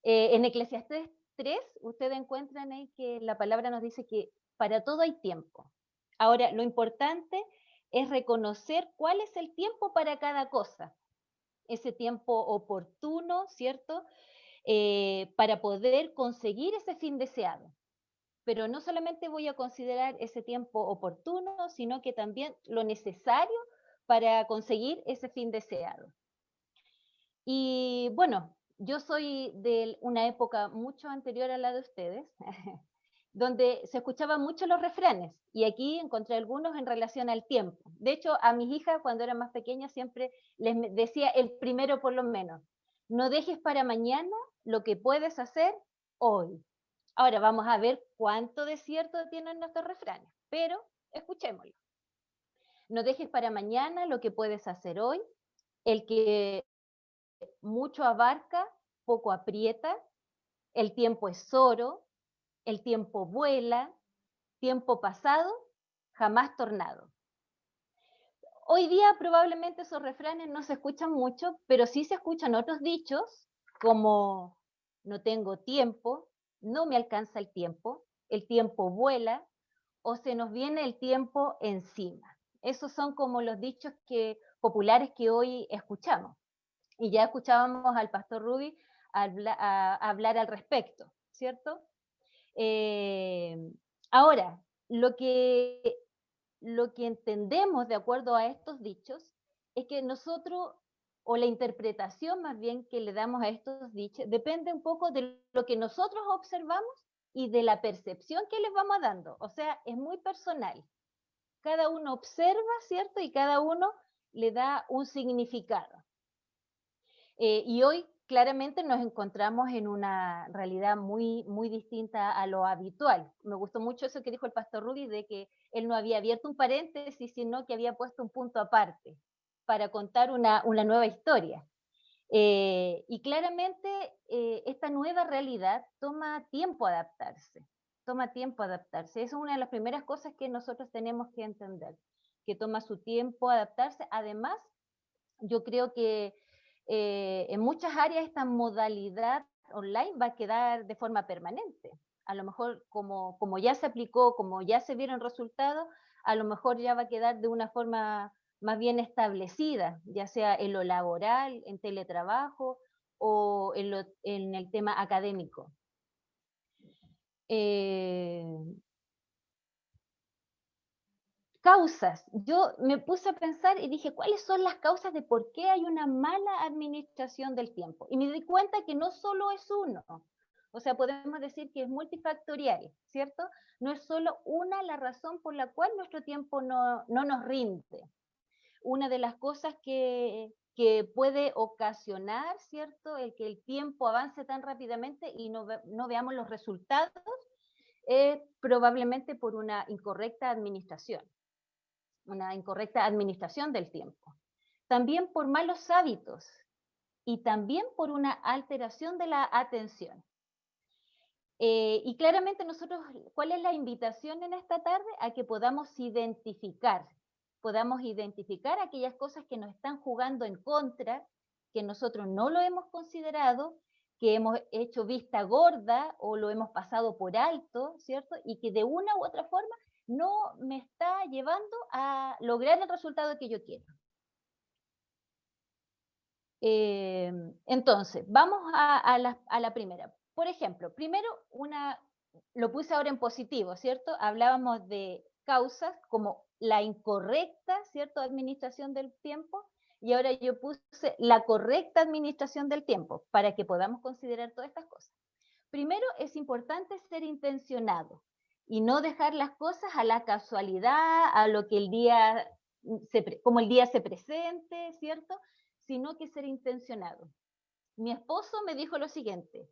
En Eclesiastés 3, ustedes encuentran ahí que la palabra nos dice que para todo hay tiempo. Ahora, lo importante es reconocer cuál es el tiempo para cada cosa. Ese tiempo oportuno, ¿cierto? Para poder conseguir ese fin deseado. Pero no solamente voy a considerar ese tiempo oportuno, sino que también lo necesario para conseguir ese fin deseado. Y bueno, yo soy de una época mucho anterior a la de ustedes, donde se escuchaban mucho los refranes, y aquí encontré algunos en relación al tiempo. De hecho, a mis hijas, cuando eran más pequeñas, siempre les decía el primero por lo menos: no dejes para mañana lo que puedes hacer hoy. Ahora vamos a ver cuánto de cierto tienen nuestros refranes, pero escuchémoslo. No dejes para mañana lo que puedes hacer hoy. El que mucho abarca, poco aprieta. El tiempo es oro. El tiempo vuela. Tiempo pasado, jamás tornado. Hoy día probablemente esos refranes no se escuchan mucho, pero sí se escuchan otros dichos como no tengo tiempo, no me alcanza el tiempo vuela, o se nos viene el tiempo encima. Esos son como los dichos populares que hoy escuchamos. Y ya escuchábamos al pastor Ruby hablar al respecto, ¿cierto? Ahora, lo que entendemos de acuerdo a estos dichos es que nosotros, o la interpretación más bien que le damos a estos dichos, depende un poco de lo que nosotros observamos y de la percepción que les vamos dando. O sea, es muy personal. Cada uno observa, ¿cierto? Y cada uno le da un significado. Y hoy claramente nos encontramos en una realidad muy, muy distinta a lo habitual. Me gustó mucho eso que dijo el pastor Rudy, de que él no había abierto un paréntesis, sino que había puesto un punto aparte para contar una nueva historia. Y claramente esta nueva realidad toma tiempo adaptarse, toma tiempo adaptarse. Esa es una de las primeras cosas que nosotros tenemos que entender, que toma su tiempo adaptarse. Además, yo creo que en muchas áreas esta modalidad online va a quedar de forma permanente. A lo mejor como ya se aplicó, como ya se vieron resultados, a lo mejor ya va a quedar de una forma más bien establecida, ya sea en lo laboral, en teletrabajo o en el tema académico. Causas. Yo me puse a pensar y dije, ¿cuáles son las causas de por qué hay una mala administración del tiempo? Y me di cuenta que no solo es uno. O sea, podemos decir que es multifactorial, ¿cierto? No es solo una la razón por la cual nuestro tiempo no nos rinde. Una de las cosas que puede ocasionar, ¿cierto?, el que el tiempo avance tan rápidamente y no veamos los resultados, es probablemente por una incorrecta administración del tiempo. También por malos hábitos y también por una alteración de la atención. Y claramente nosotros, ¿cuál es la invitación en esta tarde? A que podamos identificar aquellas cosas que nos están jugando en contra, que nosotros no lo hemos considerado, que hemos hecho vista gorda o lo hemos pasado por alto, ¿cierto? Y que de una u otra forma no me está llevando a lograr el resultado que yo quiero. Entonces, vamos a la primera. Por ejemplo, primero, lo puse ahora en positivo, ¿cierto? Hablábamos de causas como la incorrecta, ¿cierto?, administración del tiempo, y ahora yo puse la correcta administración del tiempo, para que podamos considerar todas estas cosas. Primero, es importante ser intencionado y no dejar las cosas a la casualidad, a lo que como el día se presente, ¿cierto?, sino que ser intencionado. Mi esposo me dijo lo siguiente: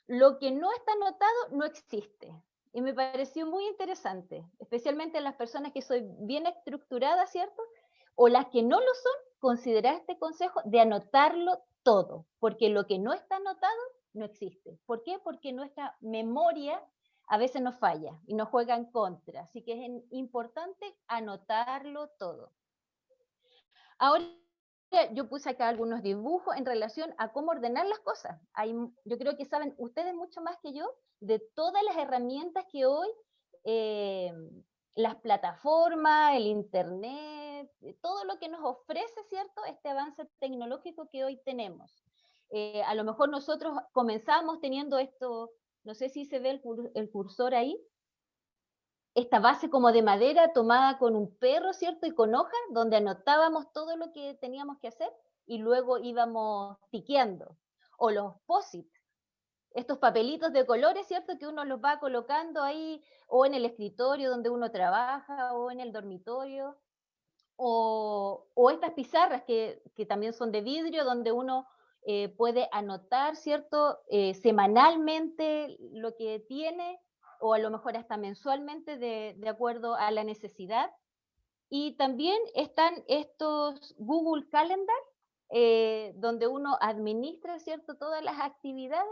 lo que no está anotado no existe. Y me pareció muy interesante, especialmente las personas que soy bien estructurada, ¿cierto? O las que no lo son, considerar este consejo de anotarlo todo, porque lo que no está anotado no existe. ¿Por qué? Porque nuestra memoria a veces nos falla y nos juega en contra, así que es importante anotarlo todo. Ahora yo puse acá algunos dibujos en relación a cómo ordenar las cosas. Yo creo que saben ustedes mucho más que yo de todas las herramientas que hoy las plataformas, el internet, todo lo que nos ofrece, ¿cierto? Este avance tecnológico que hoy tenemos. A lo mejor nosotros comenzamos teniendo esto, no sé si se ve el cursor ahí, esta base como de madera tomada con un perro, ¿cierto? Y con hojas, donde anotábamos todo lo que teníamos que hacer y luego íbamos tiqueando. O los POSIT, estos papelitos de colores, ¿cierto? Que uno los va colocando ahí, o en el escritorio donde uno trabaja, o en el dormitorio. O estas pizarras que también son de vidrio, donde uno puede anotar, ¿cierto? Semanalmente lo que tiene, o a lo mejor hasta mensualmente de acuerdo a la necesidad. Y también están estos Google Calendar, donde uno administra, ¿cierto?, todas las actividades.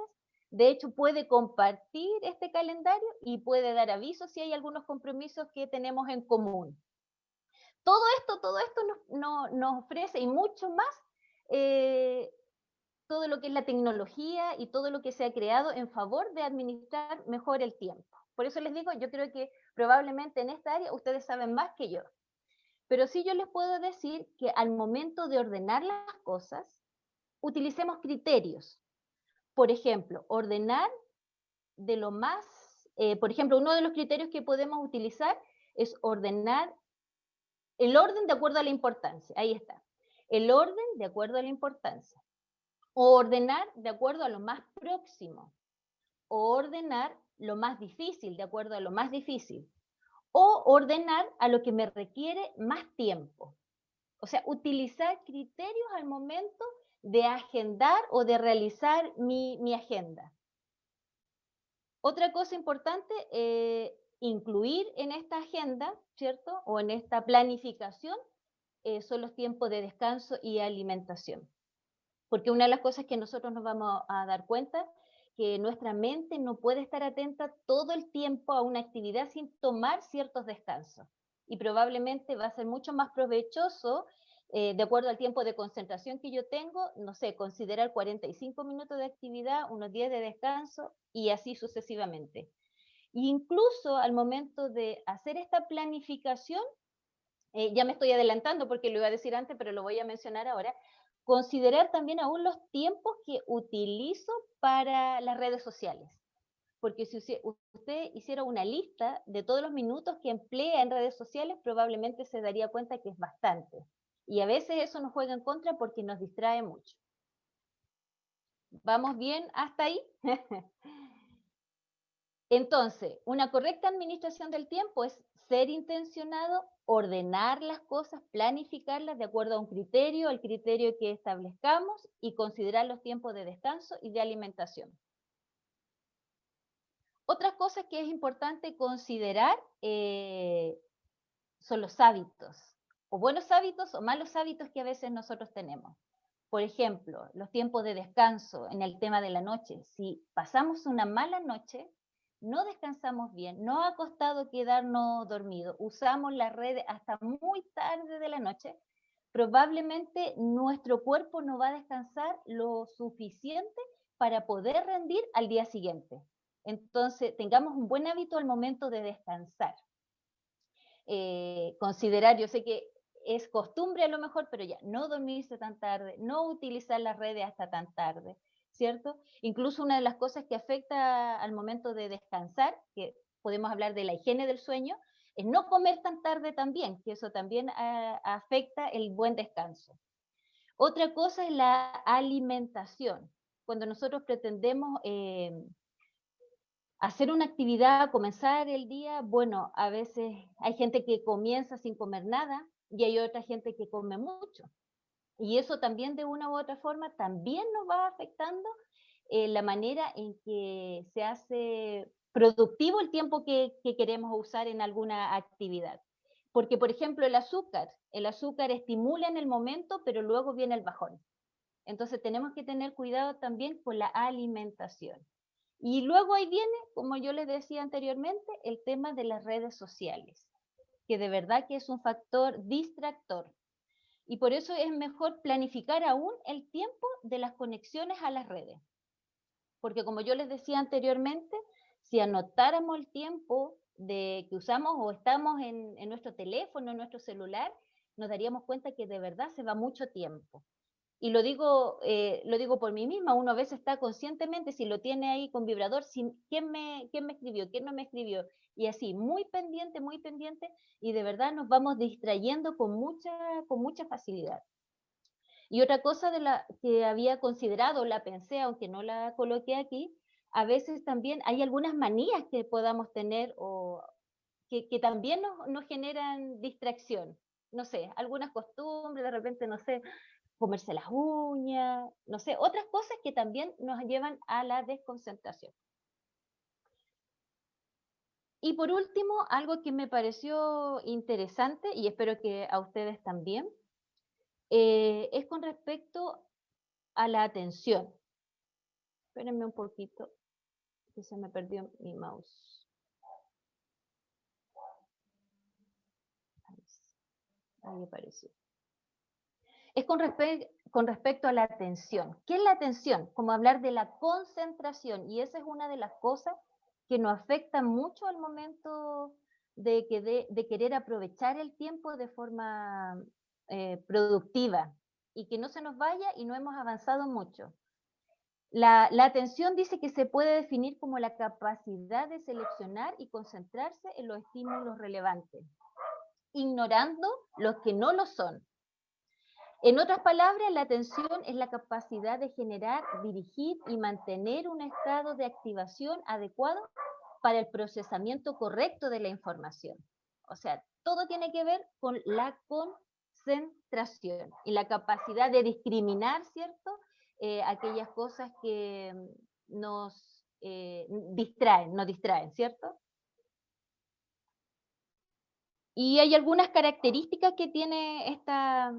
De hecho, puede compartir este calendario y puede dar avisos si hay algunos compromisos que tenemos en común. Todo esto nos ofrece, y mucho más, todo lo que es la tecnología y todo lo que se ha creado en favor de administrar mejor el tiempo. Por eso les digo, yo creo que probablemente en esta área ustedes saben más que yo. Pero sí yo les puedo decir que al momento de ordenar las cosas, utilicemos criterios. Por ejemplo, ordenar de lo más, por ejemplo, uno de los criterios que podemos utilizar es ordenar el orden de acuerdo a la importancia. Ahí está. El orden de acuerdo a la importancia. O ordenar de acuerdo a lo más próximo. O ordenar lo más difícil de acuerdo a lo más difícil. O ordenar a lo que me requiere más tiempo. O sea, utilizar criterios al momento de agendar o de realizar mi agenda. Otra cosa importante, incluir en esta agenda, ¿cierto? O en esta planificación, son los tiempos de descanso y alimentación. Porque una de las cosas que nosotros nos vamos a dar cuenta, que nuestra mente no puede estar atenta todo el tiempo a una actividad sin tomar ciertos descansos. Y probablemente va a ser mucho más provechoso, de acuerdo al tiempo de concentración que yo tengo, no sé, considerar 45 minutos de actividad, unos 10 de descanso y así sucesivamente. E incluso al momento de hacer esta planificación, ya me estoy adelantando porque lo iba a decir antes, pero lo voy a mencionar ahora, considerar también aún los tiempos que utilizo para las redes sociales. Porque si usted hiciera una lista de todos los minutos que emplea en redes sociales, probablemente se daría cuenta que es bastante. Y a veces eso nos juega en contra porque nos distrae mucho. ¿Vamos bien hasta ahí? Entonces, una correcta administración del tiempo es ser intencionado, ordenar las cosas, planificarlas de acuerdo a un criterio, el criterio que establezcamos, y considerar los tiempos de descanso y de alimentación. Otras cosas que es importante considerar son los hábitos, o buenos hábitos o malos hábitos que a veces nosotros tenemos. Por ejemplo, los tiempos de descanso en el tema de la noche. Si pasamos una mala noche, no descansamos bien, no ha costado quedarnos dormidos, usamos las redes hasta muy tarde de la noche, probablemente nuestro cuerpo no va a descansar lo suficiente para poder rendir al día siguiente. Entonces, tengamos un buen hábito al momento de descansar. Considerar, yo sé que es costumbre a lo mejor, pero ya, no dormirse tan tarde, no utilizar las redes hasta tan tarde, ¿cierto? Incluso una de las cosas que afecta al momento de descansar, que podemos hablar de la higiene del sueño, es no comer tan tarde también, que eso también afecta el buen descanso. Otra cosa es la alimentación. Cuando nosotros pretendemos hacer una actividad, comenzar el día, bueno, a veces hay gente que comienza sin comer nada y hay otra gente que come mucho. Y eso también de una u otra forma también nos va afectando la manera en que se hace productivo el tiempo que queremos usar en alguna actividad. Porque, por ejemplo, el azúcar estimula en el momento, pero luego viene el bajón. Entonces tenemos que tener cuidado también con la alimentación. Y luego ahí viene, como yo les decía anteriormente, el tema de las redes sociales, que de verdad que es un factor distractor. Y por eso es mejor planificar aún el tiempo de las conexiones a las redes. Porque como yo les decía anteriormente, si anotáramos el tiempo de que usamos o estamos en nuestro teléfono, en nuestro celular, nos daríamos cuenta que de verdad se va mucho tiempo. Y lo digo por mí misma, uno a veces está conscientemente, si lo tiene ahí con vibrador, ¿quién me escribió? ¿Quién no me escribió? Y así, muy pendiente, y de verdad nos vamos distrayendo con mucha facilidad. Y otra cosa de la que había considerado, la pensé, aunque no la coloqué aquí, a veces también hay algunas manías que podamos tener o que también nos generan distracción. No sé, algunas costumbres, de repente, no sé, comerse las uñas, no sé, otras cosas que también nos llevan a la desconcentración. Y por último, algo que me pareció interesante, y espero que a ustedes también, es con respecto a la atención. Espérenme un poquito, que se me perdió mi mouse. Ahí apareció. Es con respecto a la atención. ¿Qué es la atención? Como hablar de la concentración, y esa es una de las cosas que nos afecta mucho al momento de querer aprovechar el tiempo de forma productiva y que no se nos vaya y no hemos avanzado mucho. La atención dice que se puede definir como la capacidad de seleccionar y concentrarse en los estímulos relevantes, ignorando los que no lo son. En otras palabras, la atención es la capacidad de generar, dirigir y mantener un estado de activación adecuado para el procesamiento correcto de la información. O sea, todo tiene que ver con la concentración y la capacidad de discriminar, ¿cierto? Aquellas cosas que nos distraen, ¿cierto? Y hay algunas características que tiene esta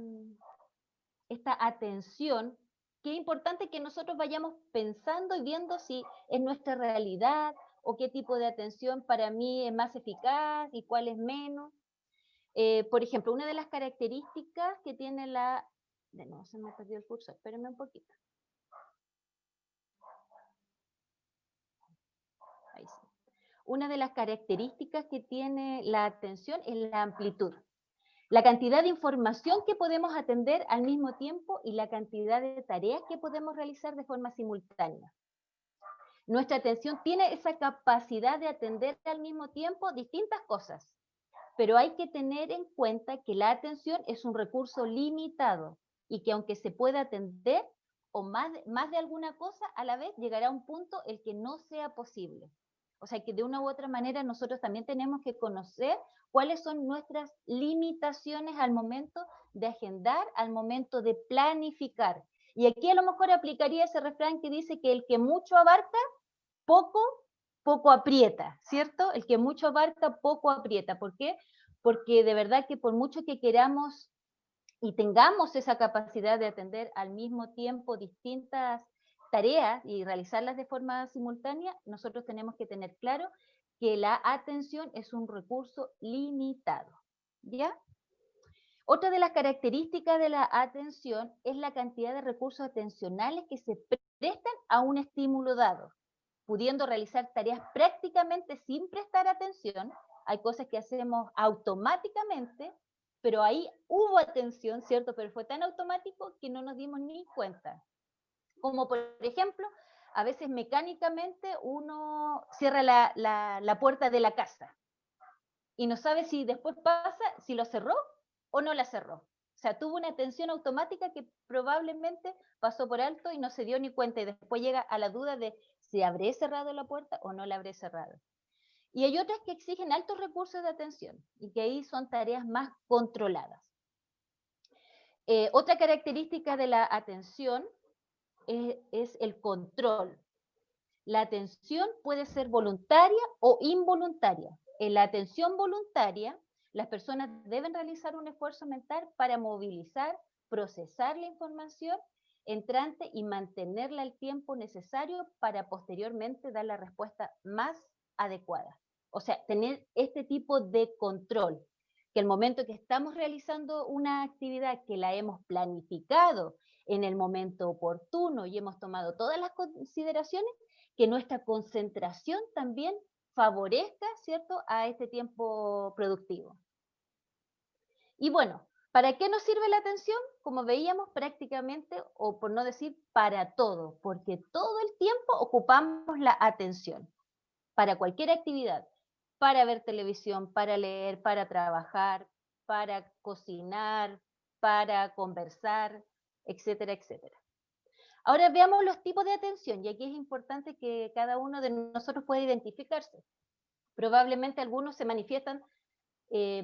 atención, que es importante que nosotros vayamos pensando y viendo si es nuestra realidad o qué tipo de atención para mí es más eficaz y cuál es menos. Por ejemplo, una de las características que tiene de nuevo se me perdió el curso, espérenme un poquito. Ahí sí. Una de las características que tiene la atención es la amplitud. La cantidad de información que podemos atender al mismo tiempo y la cantidad de tareas que podemos realizar de forma simultánea. Nuestra atención tiene esa capacidad de atender al mismo tiempo distintas cosas, pero hay que tener en cuenta que la atención es un recurso limitado y que aunque se pueda atender o más de alguna cosa, a la vez llegará un punto el que no sea posible. O sea que de una u otra manera nosotros también tenemos que conocer cuáles son nuestras limitaciones al momento de agendar, al momento de planificar. Y aquí a lo mejor aplicaría ese refrán que dice que el que mucho abarca, poco aprieta, ¿cierto? El que mucho abarca, poco aprieta. ¿Por qué? Porque de verdad que por mucho que queramos y tengamos esa capacidad de atender al mismo tiempo distintas tareas y realizarlas de forma simultánea, nosotros tenemos que tener claro que la atención es un recurso limitado, ¿ya? Otra de las características de la atención es la cantidad de recursos atencionales que se prestan a un estímulo dado, pudiendo realizar tareas prácticamente sin prestar atención. Hay cosas que hacemos automáticamente, pero ahí hubo atención, ¿cierto? Pero fue tan automático que no nos dimos ni cuenta. Como por ejemplo, a veces mecánicamente uno cierra la puerta de la casa y no sabe si después pasa, si lo cerró o no la cerró. O sea, tuvo una atención automática que probablemente pasó por alto y no se dio ni cuenta y después llega a la duda de si habré cerrado la puerta o no la habré cerrado. Y hay otras que exigen altos recursos de atención y que ahí son tareas más controladas. Otra característica de la atención es el control. La atención puede ser voluntaria o involuntaria. En la atención voluntaria, las personas deben realizar un esfuerzo mental para movilizar, procesar la información entrante y mantenerla el tiempo necesario para posteriormente dar la respuesta más adecuada. O sea, tener este tipo de control, que el momento que estamos realizando una actividad que la hemos planificado en el momento oportuno y hemos tomado todas las consideraciones, que nuestra concentración también favorezca, ¿cierto?, a este tiempo productivo. Y bueno, ¿para qué nos sirve la atención? Como veíamos, prácticamente, o por no decir para todo, porque todo el tiempo ocupamos la atención, para cualquier actividad, para ver televisión, para leer, para trabajar, para cocinar, para conversar, etcétera, etcétera. Ahora veamos los tipos de atención, y aquí es importante que cada uno de nosotros pueda identificarse. Probablemente algunos se manifiestan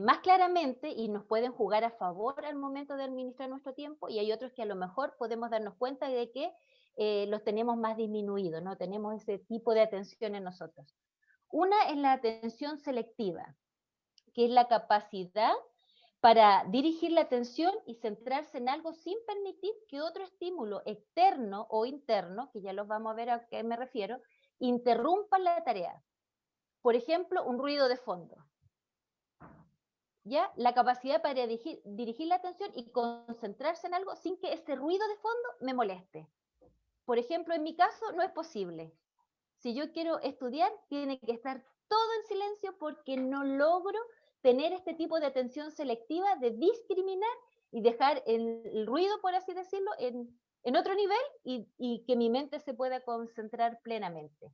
más claramente y nos pueden jugar a favor al momento de administrar nuestro tiempo, y hay otros que a lo mejor podemos darnos cuenta de que los tenemos más disminuidos, no tenemos ese tipo de atención en nosotros. Una es la atención selectiva, que es la capacidad para dirigir la atención y centrarse en algo sin permitir que otro estímulo externo o interno, que ya los vamos a ver a qué me refiero, interrumpa la tarea. Por ejemplo, un ruido de fondo. ¿Ya? La capacidad para dirigir la atención y concentrarse en algo sin que ese ruido de fondo me moleste. Por ejemplo, en mi caso no es posible. Si yo quiero estudiar, tiene que estar todo en silencio porque no logro tener este tipo de atención selectiva de discriminar y dejar el ruido, por así decirlo, en otro nivel y que mi mente se pueda concentrar plenamente.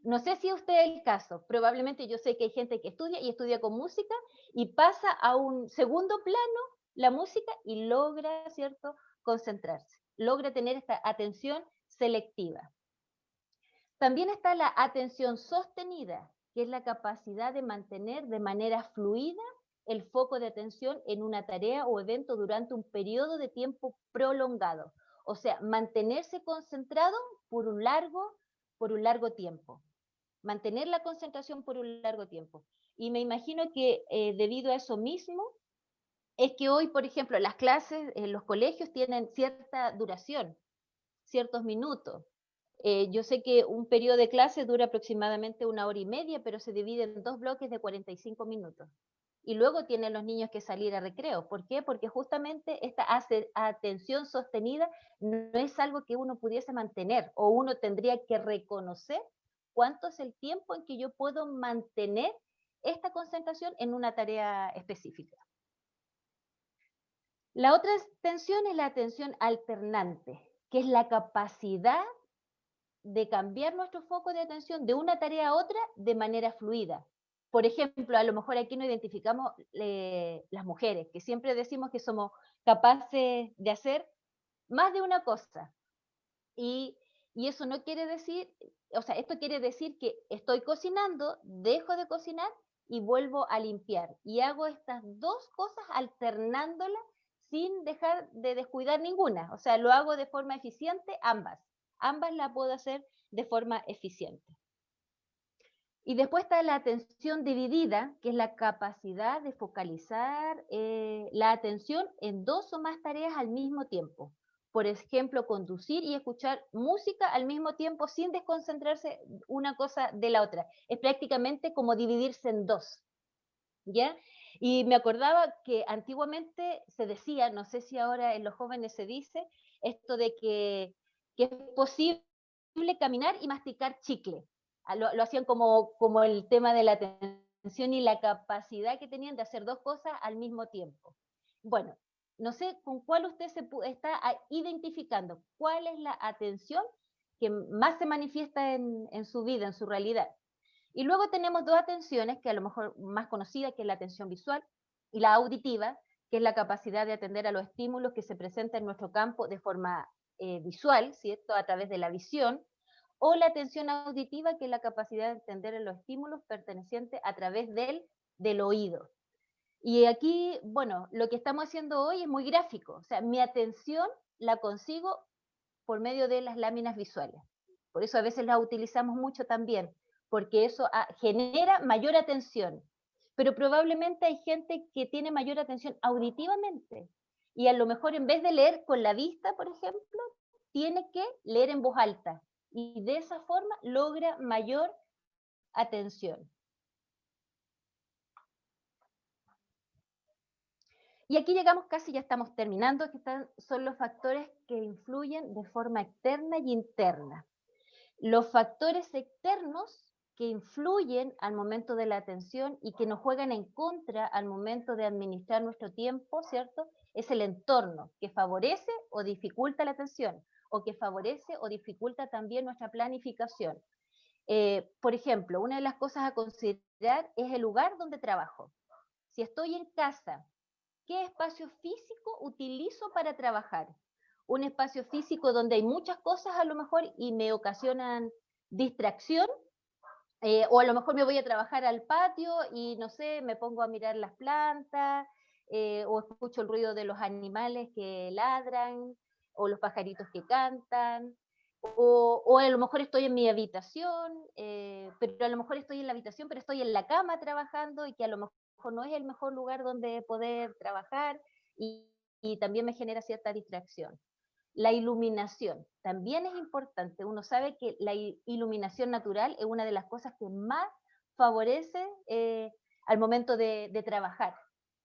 No sé si usted es el caso, probablemente yo sé que hay gente que estudia y estudia con música y pasa a un segundo plano la música y logra, ¿cierto?, concentrarse, logra tener esta atención selectiva. También está la atención sostenida, que es la capacidad de mantener de manera fluida el foco de atención en una tarea o evento durante un periodo de tiempo prolongado. O sea, mantenerse concentrado por un largo tiempo. Mantener la concentración por un largo tiempo. Y me imagino que debido a eso mismo, es que hoy, por ejemplo, las clases en los colegios tienen cierta duración, ciertos minutos. Yo sé que un periodo de clase dura aproximadamente 1 hora y media, pero se divide en 2 bloques de 45 minutos. Y luego tienen los niños que salir a recreo. ¿Por qué? Porque justamente esta atención sostenida no es algo que uno pudiese mantener o uno tendría que reconocer cuánto es el tiempo en que yo puedo mantener esta concentración en una tarea específica. La otra atención es la atención alternante, que es la capacidad de cambiar nuestro foco de atención de una tarea a otra de manera fluida. Por ejemplo, a lo mejor aquí no identificamos las mujeres, que siempre decimos que somos capaces de hacer más de una cosa. Y eso no quiere decir, o sea, esto quiere decir que estoy cocinando, dejo de cocinar y vuelvo a limpiar. Y hago estas dos cosas alternándolas sin dejar de descuidar ninguna. O sea, lo hago de forma eficiente ambas. Ambas las puedo hacer de forma eficiente. Y después está la atención dividida, que es la capacidad de focalizar la atención en 2 o más tareas al mismo tiempo. Por ejemplo, conducir y escuchar música al mismo tiempo sin desconcentrarse una cosa de la otra. Es prácticamente como dividirse en 2. ¿Ya? Y me acordaba que antiguamente se decía, no sé si ahora en los jóvenes se dice, esto de que es posible caminar y masticar chicle. Lo hacían como el tema de la atención y la capacidad que tenían de hacer 2 cosas al mismo tiempo. Bueno, no sé con cuál usted está identificando, cuál es la atención que más se manifiesta en su vida, en su realidad. Y luego tenemos 2 atenciones, que a lo mejor más conocidas, que es la atención visual y la auditiva, que es la capacidad de atender a los estímulos que se presentan en nuestro campo de forma visual, ¿cierto?, a través de la visión, o la atención auditiva, que es la capacidad de entender los estímulos pertenecientes a través del oído. Y aquí, bueno, lo que estamos haciendo hoy es muy gráfico, o sea, mi atención la consigo por medio de las láminas visuales. Por eso a veces las utilizamos mucho también, porque eso genera mayor atención. Pero probablemente hay gente que tiene mayor atención auditivamente. Y a lo mejor en vez de leer con la vista, por ejemplo, tiene que leer en voz alta y de esa forma logra mayor atención. Y aquí llegamos casi, ya estamos terminando, que son los factores que influyen de forma externa y interna. Los factores externos que influyen al momento de la atención y que nos juegan en contra al momento de administrar nuestro tiempo, ¿cierto? Es el entorno, que favorece o dificulta la atención, o que favorece o dificulta también nuestra planificación. Por ejemplo, una de las cosas a considerar es el lugar donde trabajo. Si estoy en casa, ¿qué espacio físico utilizo para trabajar? Un espacio físico donde hay muchas cosas a lo mejor y me ocasionan distracción, o a lo mejor me voy a trabajar al patio y no sé, me pongo a mirar las plantas, o escucho el ruido de los animales que ladran, o los pajaritos que cantan, o a lo mejor estoy en mi habitación, pero a lo mejor estoy en la habitación, pero estoy en la cama trabajando y que a lo mejor no es el mejor lugar donde poder trabajar y también me genera cierta distracción. La iluminación también es importante. Uno sabe que la iluminación natural es una de las cosas que más favorece al momento de trabajar,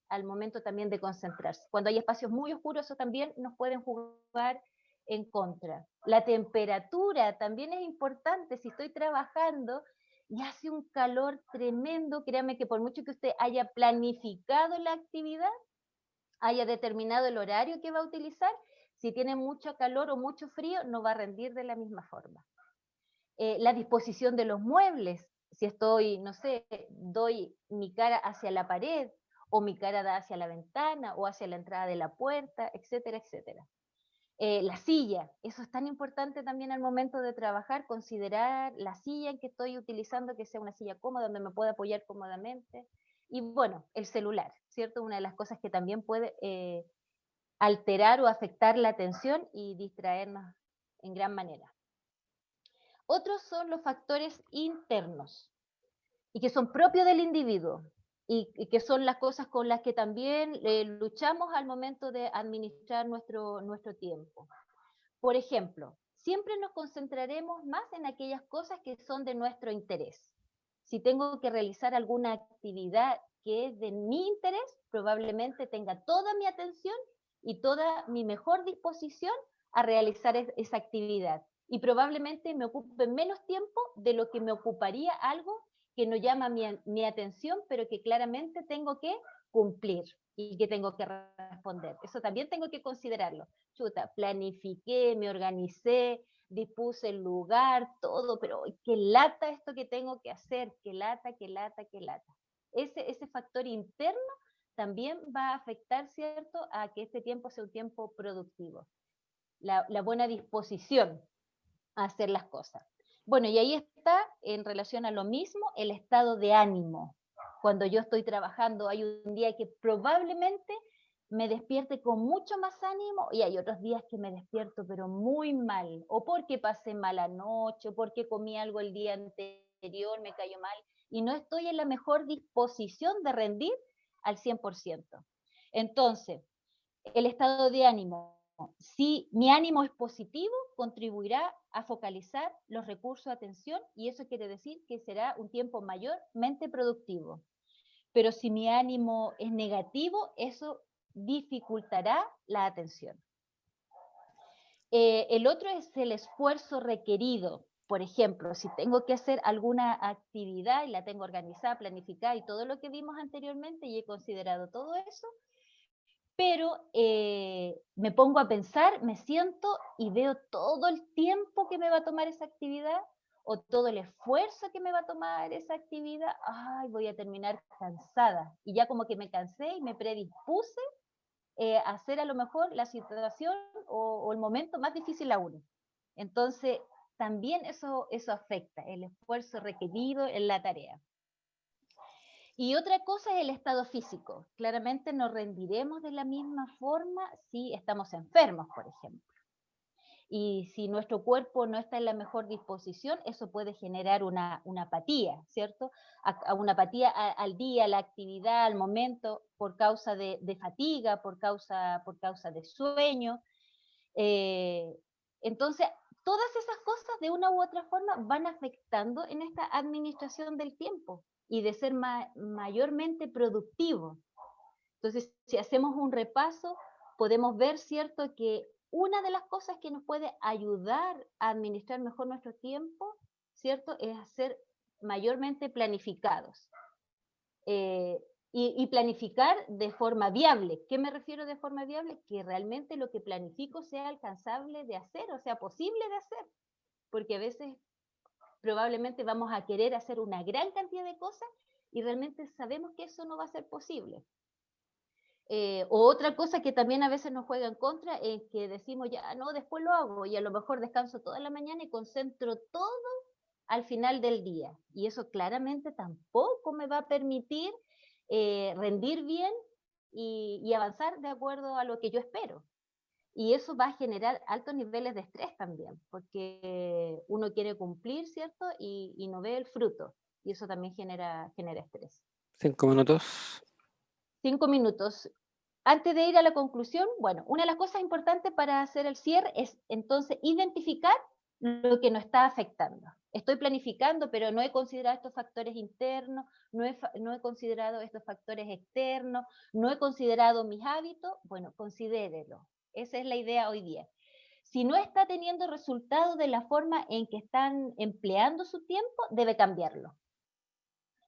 al momento también de concentrarse. Cuando hay espacios muy oscuros, eso también nos pueden jugar en contra. La temperatura también es importante. Si estoy trabajando y hace un calor tremendo, créame que por mucho que usted haya planificado la actividad, haya determinado el horario que va a utilizar, si tiene mucho calor o mucho frío, no va a rendir de la misma forma. La disposición de los muebles, si estoy, no sé, doy mi cara hacia la pared, o mi cara da hacia la ventana, o hacia la entrada de la puerta, etcétera, etcétera. La silla, eso es tan importante también al momento de trabajar, considerar la silla en que estoy utilizando, que sea una silla cómoda, donde me pueda apoyar cómodamente. Y bueno, el celular, ¿cierto? Una de las cosas que también puede alterar o afectar la atención y distraernos en gran manera. Otros son los factores internos y que son propios del individuo y que son las cosas con las que también luchamos al momento de administrar nuestro tiempo. Por ejemplo, siempre nos concentraremos más en aquellas cosas que son de nuestro interés. Si tengo que realizar alguna actividad que es de mi interés, probablemente tenga toda mi atención y toda mi mejor disposición a realizar esa actividad. Y probablemente me ocupe menos tiempo de lo que me ocuparía algo que no llama mi atención, pero que claramente tengo que cumplir y que tengo que responder. Eso también tengo que considerarlo. Chuta, planifiqué, me organicé, dispuse el lugar, todo, pero qué lata esto que tengo que hacer, qué lata, qué lata, qué lata. Ese factor interno también va a afectar, ¿cierto?, a que este tiempo sea un tiempo productivo. La buena disposición a hacer las cosas. Bueno, y ahí está, en relación a lo mismo, el estado de ánimo. Cuando yo estoy trabajando, hay un día que probablemente me despierte con mucho más ánimo y hay otros días que me despierto pero muy mal, o porque pasé mala noche, o porque comí algo el día anterior, me cayó mal, y no estoy en la mejor disposición de rendir al 100%. Entonces, el estado de ánimo, si mi ánimo es positivo, contribuirá a focalizar los recursos de atención y eso quiere decir que será un tiempo mayormente productivo. Pero si mi ánimo es negativo, eso dificultará la atención. El otro es el esfuerzo requerido. Por ejemplo, si tengo que hacer alguna actividad y la tengo organizada, planificada y todo lo que vimos anteriormente y he considerado todo eso, pero me pongo a pensar, me siento y veo todo el tiempo que me va a tomar esa actividad o todo el esfuerzo que me va a tomar esa actividad, ay, voy a terminar cansada. Y ya como que me cansé y me predispuse a hacer a lo mejor la situación o el momento más difícil aún. Entonces, también eso afecta el esfuerzo requerido en la tarea. Y otra cosa es el estado físico. Claramente no rendiremos de la misma forma si estamos enfermos, por ejemplo. Y si nuestro cuerpo no está en la mejor disposición, eso puede generar una apatía, ¿cierto? Una apatía al día, a la actividad, al momento, por causa de fatiga, por causa de sueño. Entonces, todas esas cosas de una u otra forma van afectando en esta administración del tiempo y de ser mayormente productivo. Entonces, si hacemos un repaso, podemos ver, ¿cierto?, que una de las cosas que nos puede ayudar a administrar mejor nuestro tiempo, ¿cierto?, es ser mayormente planificados. Y planificar de forma viable. ¿Qué me refiero de forma viable? Que realmente lo que planifico sea alcanzable de hacer, o sea, posible de hacer. Porque a veces probablemente vamos a querer hacer una gran cantidad de cosas y realmente sabemos que eso no va a ser posible. O otra cosa que también a veces nos juega en contra es que decimos, ya, no, después lo hago, y a lo mejor descanso toda la mañana y concentro todo al final del día. Y eso claramente tampoco me va a permitir rendir bien y avanzar de acuerdo a lo que yo espero. Y eso va a generar altos niveles de estrés también, porque uno quiere cumplir, ¿cierto? Y no ve el fruto. Y eso también genera estrés.
5 minutos.
5 minutos. Antes de ir a la conclusión, bueno, una de las cosas importantes para hacer el cierre es entonces identificar lo que nos está afectando. Estoy planificando, pero no he considerado estos factores internos, no he considerado estos factores externos, no he considerado mis hábitos. Bueno, considérelo. Esa es la idea hoy día. Si no está teniendo resultados de la forma en que están empleando su tiempo, debe cambiarlo.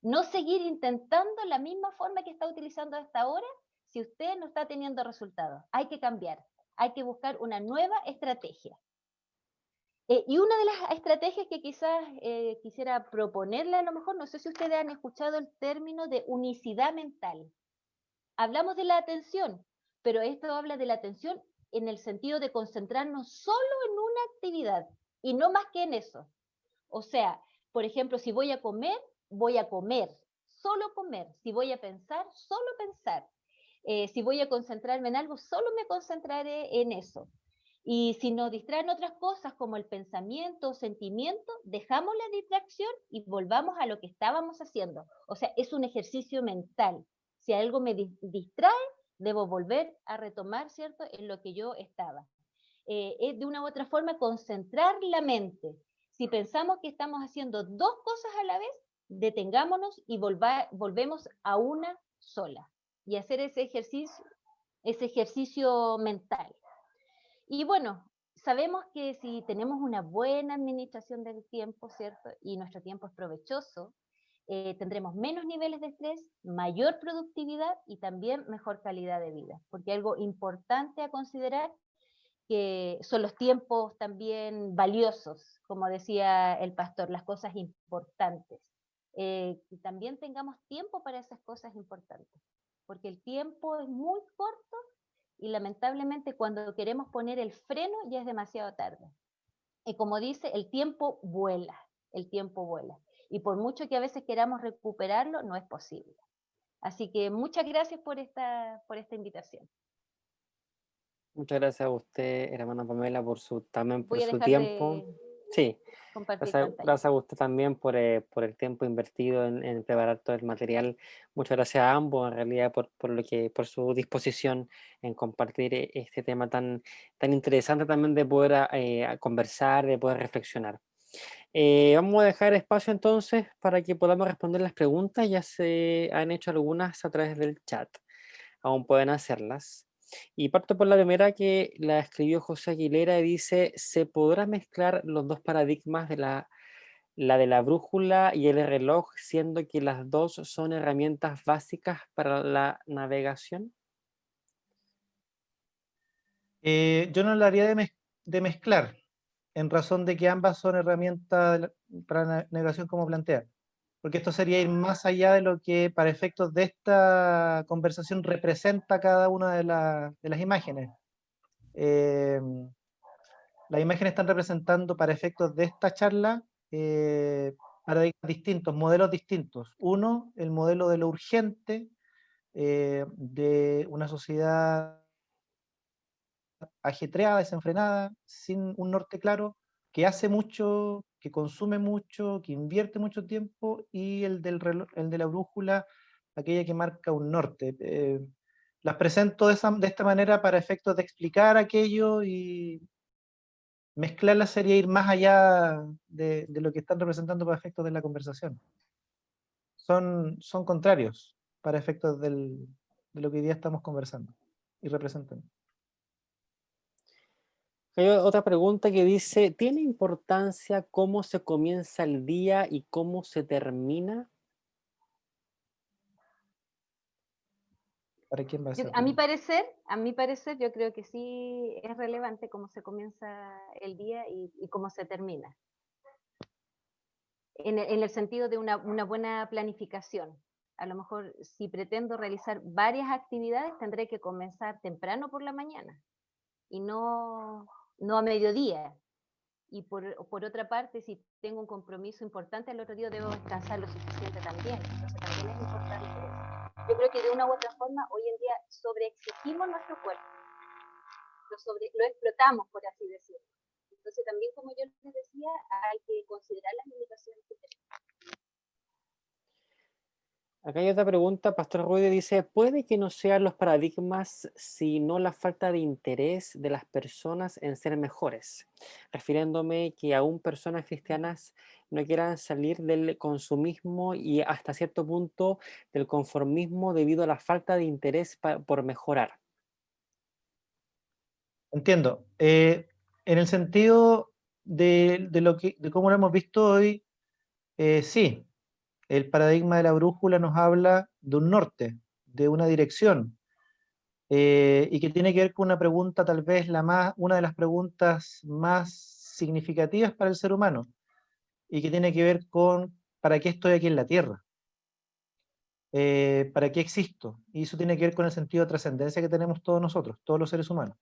No seguir intentando la misma forma que está utilizando hasta ahora si usted no está teniendo resultados. Hay que cambiar, hay que buscar una nueva estrategia. Y una de las estrategias que quizás quisiera proponerle a lo mejor, no sé si ustedes han escuchado el término de unicidad mental. Hablamos de la atención, pero esto habla de la atención en el sentido de concentrarnos solo en una actividad y no más que en eso. O sea, por ejemplo, si voy a comer, solo comer. Si voy a pensar, solo pensar. Si voy a concentrarme en algo, solo me concentraré en eso. Y si nos distraen otras cosas como el pensamiento o sentimiento, dejamos la distracción y volvamos a lo que estábamos haciendo. O sea, es un ejercicio mental. Si algo me distrae, debo volver a retomar, ¿cierto?, en lo que yo estaba. Es de una u otra forma concentrar la mente. Si pensamos que estamos haciendo dos cosas a la vez, detengámonos y volvemos a una sola. Y hacer ese ejercicio mental. Y bueno, sabemos que si tenemos una buena administración del tiempo, ¿cierto? Y nuestro tiempo es provechoso, tendremos menos niveles de estrés, mayor productividad y también mejor calidad de vida. Porque algo importante a considerar que son los tiempos también valiosos, como decía el pastor, las cosas importantes. Que también tengamos tiempo para esas cosas importantes, porque el tiempo es muy corto y lamentablemente cuando queremos poner el freno ya es demasiado tarde. Y como dice, el tiempo vuela, y por mucho que a veces queramos recuperarlo, no es posible. Así que muchas gracias por esta invitación.
Muchas gracias a usted, hermana Pamela, también por
Voy a
su
dejar
tiempo.
de
Sí,
compartir
gracias,
pantalla.
gracias a usted también por el tiempo invertido en preparar todo el material. Muchas gracias a ambos, en realidad, por su disposición en compartir este tema tan interesante también de poder conversar, de poder reflexionar. Vamos a dejar espacio entonces para que podamos responder las preguntas. Ya se han hecho algunas a través del chat. Aún pueden hacerlas. Y parto por la primera, que la escribió José Aguilera, y dice: ¿se podrá mezclar los dos paradigmas de la de la brújula y el reloj, siendo que las dos son herramientas básicas para la navegación?
Yo no la haría de mezclar, en razón de que ambas son herramientas para la navegación como plantea, porque esto sería ir más allá de lo que para efectos de esta conversación representa cada una de las imágenes. Las imágenes están representando para efectos de esta charla paradigmas distintos, modelos distintos. Uno, el modelo de lo urgente, de una sociedad ajetreada, desenfrenada, sin un norte claro, que hace mucho, que consume mucho, que invierte mucho tiempo, y el el de la brújula, aquella que marca un norte. Las presento de esta manera para efectos de explicar aquello y mezclarla sería ir más allá de lo que están representando para efectos de la conversación. Son contrarios para efectos de lo que hoy día estamos conversando y representando.
Hay otra pregunta que dice, ¿tiene importancia cómo se comienza el día y cómo se termina?
¿Para quién va esa
A mi
pregunta?
parecer, yo creo que sí es relevante cómo se comienza el día y cómo se termina. En el sentido de una buena planificación. A lo mejor si pretendo realizar varias actividades, tendré que comenzar temprano por la mañana y no a mediodía. Y por otra parte, si tengo un compromiso importante al otro día, debo descansar lo suficiente también. Entonces también es importante eso. Yo creo que de una u otra forma, hoy en día sobreexigimos nuestro cuerpo, lo explotamos, por así decirlo. Entonces también, como yo les decía, hay que considerar las limitaciones que tenemos.
Acá hay otra pregunta, Pastor Ruiz dice, ¿puede que no sean los paradigmas sino la falta de interés de las personas en ser mejores? Refiriéndome que aún personas cristianas no quieran salir del consumismo y hasta cierto punto del conformismo debido a la falta de interés por mejorar.
Entiendo. En el sentido de cómo lo hemos visto hoy, sí, el paradigma de la brújula nos habla de un norte, de una dirección, y que tiene que ver con una pregunta, tal vez una de las preguntas más significativas para el ser humano, y que tiene que ver con ¿para qué estoy aquí en la Tierra? ¿Para qué existo? Y eso tiene que ver con el sentido de trascendencia que tenemos todos nosotros, todos los seres humanos.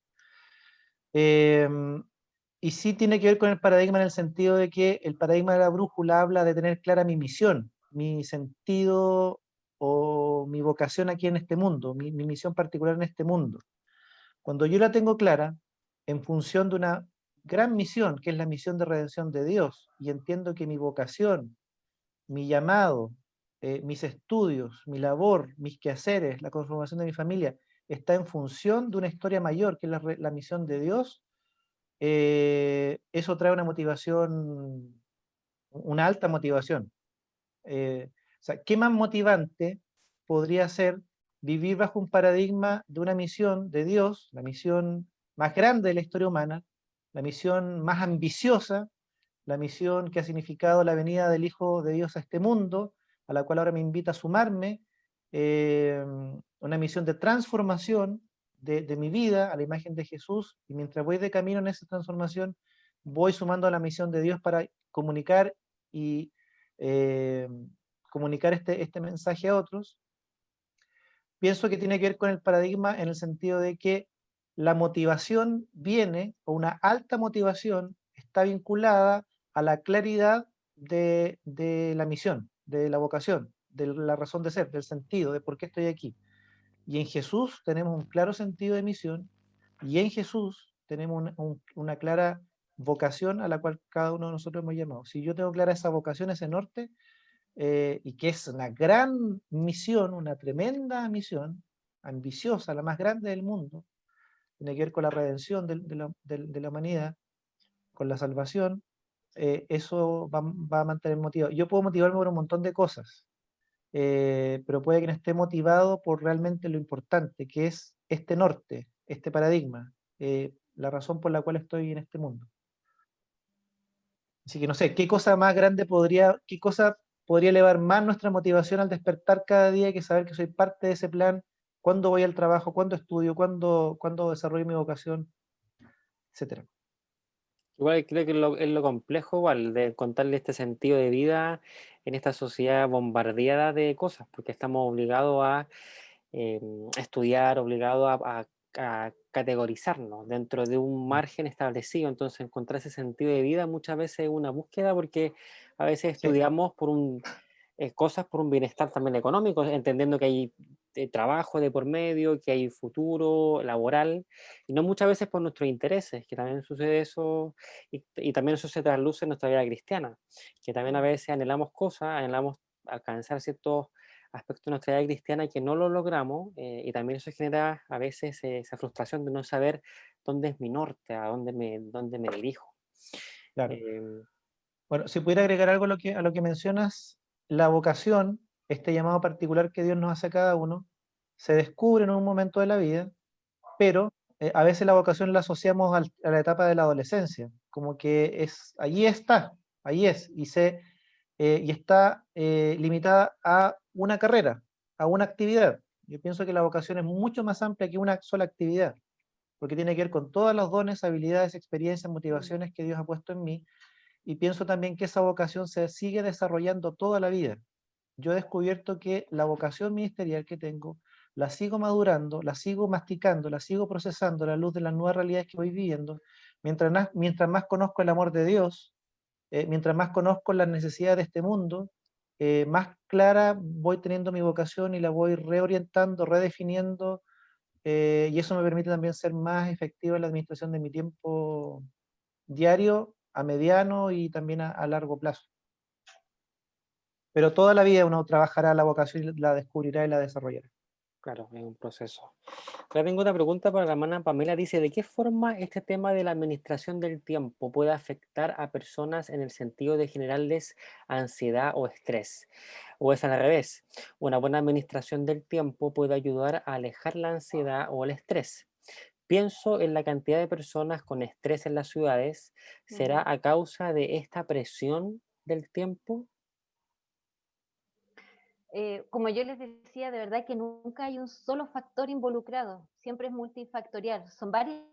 Y sí tiene que ver con el paradigma en el sentido de que el paradigma de la brújula habla de tener clara mi misión, mi sentido o mi vocación aquí en este mundo, mi misión particular en este mundo. Cuando yo la tengo clara, en función de una gran misión, que es la misión de redención de Dios, y entiendo que mi vocación, mi llamado, mis estudios, mi labor, mis quehaceres, la conformación de mi familia, está en función de una historia mayor, que es la misión de Dios, eso trae una motivación, una alta motivación. O sea, ¿qué más motivante podría ser vivir bajo un paradigma de una misión de Dios, la misión más grande de la historia humana, la misión más ambiciosa, la misión que ha significado la venida del Hijo de Dios a este mundo, a la cual ahora me invita a sumarme, una misión de transformación de mi vida a la imagen de Jesús, y mientras voy de camino en esa transformación, voy sumando a la misión de Dios para comunicar y eh, comunicar este mensaje a otros. Pienso que tiene que ver con el paradigma en el sentido de que la motivación viene, o una alta motivación, está vinculada a la claridad de la misión, de la vocación, de la razón de ser, del sentido, de por qué estoy aquí. Y en Jesús tenemos un claro sentido de misión, y en Jesús tenemos una clara vocación a la cual cada uno de nosotros hemos llamado. Si yo tengo clara esa vocación, ese norte, y que es una gran misión, una tremenda misión, ambiciosa, la más grande del mundo, tiene que ver con la redención de la humanidad, con la salvación, eso va a mantener motivado. Yo puedo motivarme por un montón de cosas, pero puede que no esté motivado por realmente lo importante, que es este norte, este paradigma, la razón por la cual estoy en este mundo. Así que no sé, ¿qué cosa más grande qué cosa podría elevar más nuestra motivación al despertar cada día que saber que soy parte de ese plan? ¿Cuándo voy al trabajo? ¿Cuándo estudio? ¿Cuándo desarrollo mi vocación? Etcétera.
Igual creo que es lo complejo igual de contarle este sentido de vida en esta sociedad bombardeada de cosas, porque estamos obligados a estudiar, obligados a categorizarnos dentro de un margen establecido. Entonces encontrar ese sentido de vida muchas veces es una búsqueda, porque a veces
Sí,
estudiamos cosas por un bienestar también económico, entendiendo que hay trabajo de por medio, que hay futuro laboral, y no muchas veces por nuestros intereses, que también sucede eso, y también eso se trasluce en nuestra vida cristiana, que también a veces anhelamos cosas, anhelamos alcanzar ciertos aspectos de nuestra vida cristiana que no lo logramos, y también eso genera a veces esa frustración de no saber dónde es mi norte, a dónde me dirijo.
Claro.
Em,
Bueno, si pudiera agregar algo a lo que mencionas, la vocación, este llamado particular que Dios nos hace a cada uno, se descubre en un momento de la vida, pero a veces la vocación la asociamos a la etapa de la adolescencia, como que allí está, ahí es, y está limitada a una carrera, a una actividad. Yo pienso que la vocación es mucho más amplia que una sola actividad, porque tiene que ver con todos los dones, habilidades, experiencias, motivaciones que Dios ha puesto en mí, y pienso también que esa vocación se sigue desarrollando toda la vida. Yo he descubierto que la vocación ministerial que tengo, la sigo madurando, la sigo masticando, la sigo procesando a la luz de las nuevas realidades que voy viviendo, mientras más conozco el amor de Dios, mientras más conozco las necesidades de este mundo, más clara voy teniendo mi vocación y la voy reorientando, redefiniendo, y eso me permite también ser más efectivo en la administración de mi tiempo diario, a mediano y también a largo plazo. Pero toda la vida uno trabajará la vocación y la descubrirá y la desarrollará.
claro, es un proceso. Ahora tengo una pregunta para la hermana Pamela. Dice, ¿de qué forma este tema de la administración del tiempo puede afectar a personas en el sentido de generarles ansiedad o estrés? ¿O es al revés? Una buena administración del tiempo puede ayudar a alejar la ansiedad o el estrés. Pienso en la cantidad de personas con estrés en las ciudades. ¿Será a causa de esta presión del tiempo?
Como yo les decía, de verdad que nunca hay un solo factor involucrado, siempre es multifactorial. Son varias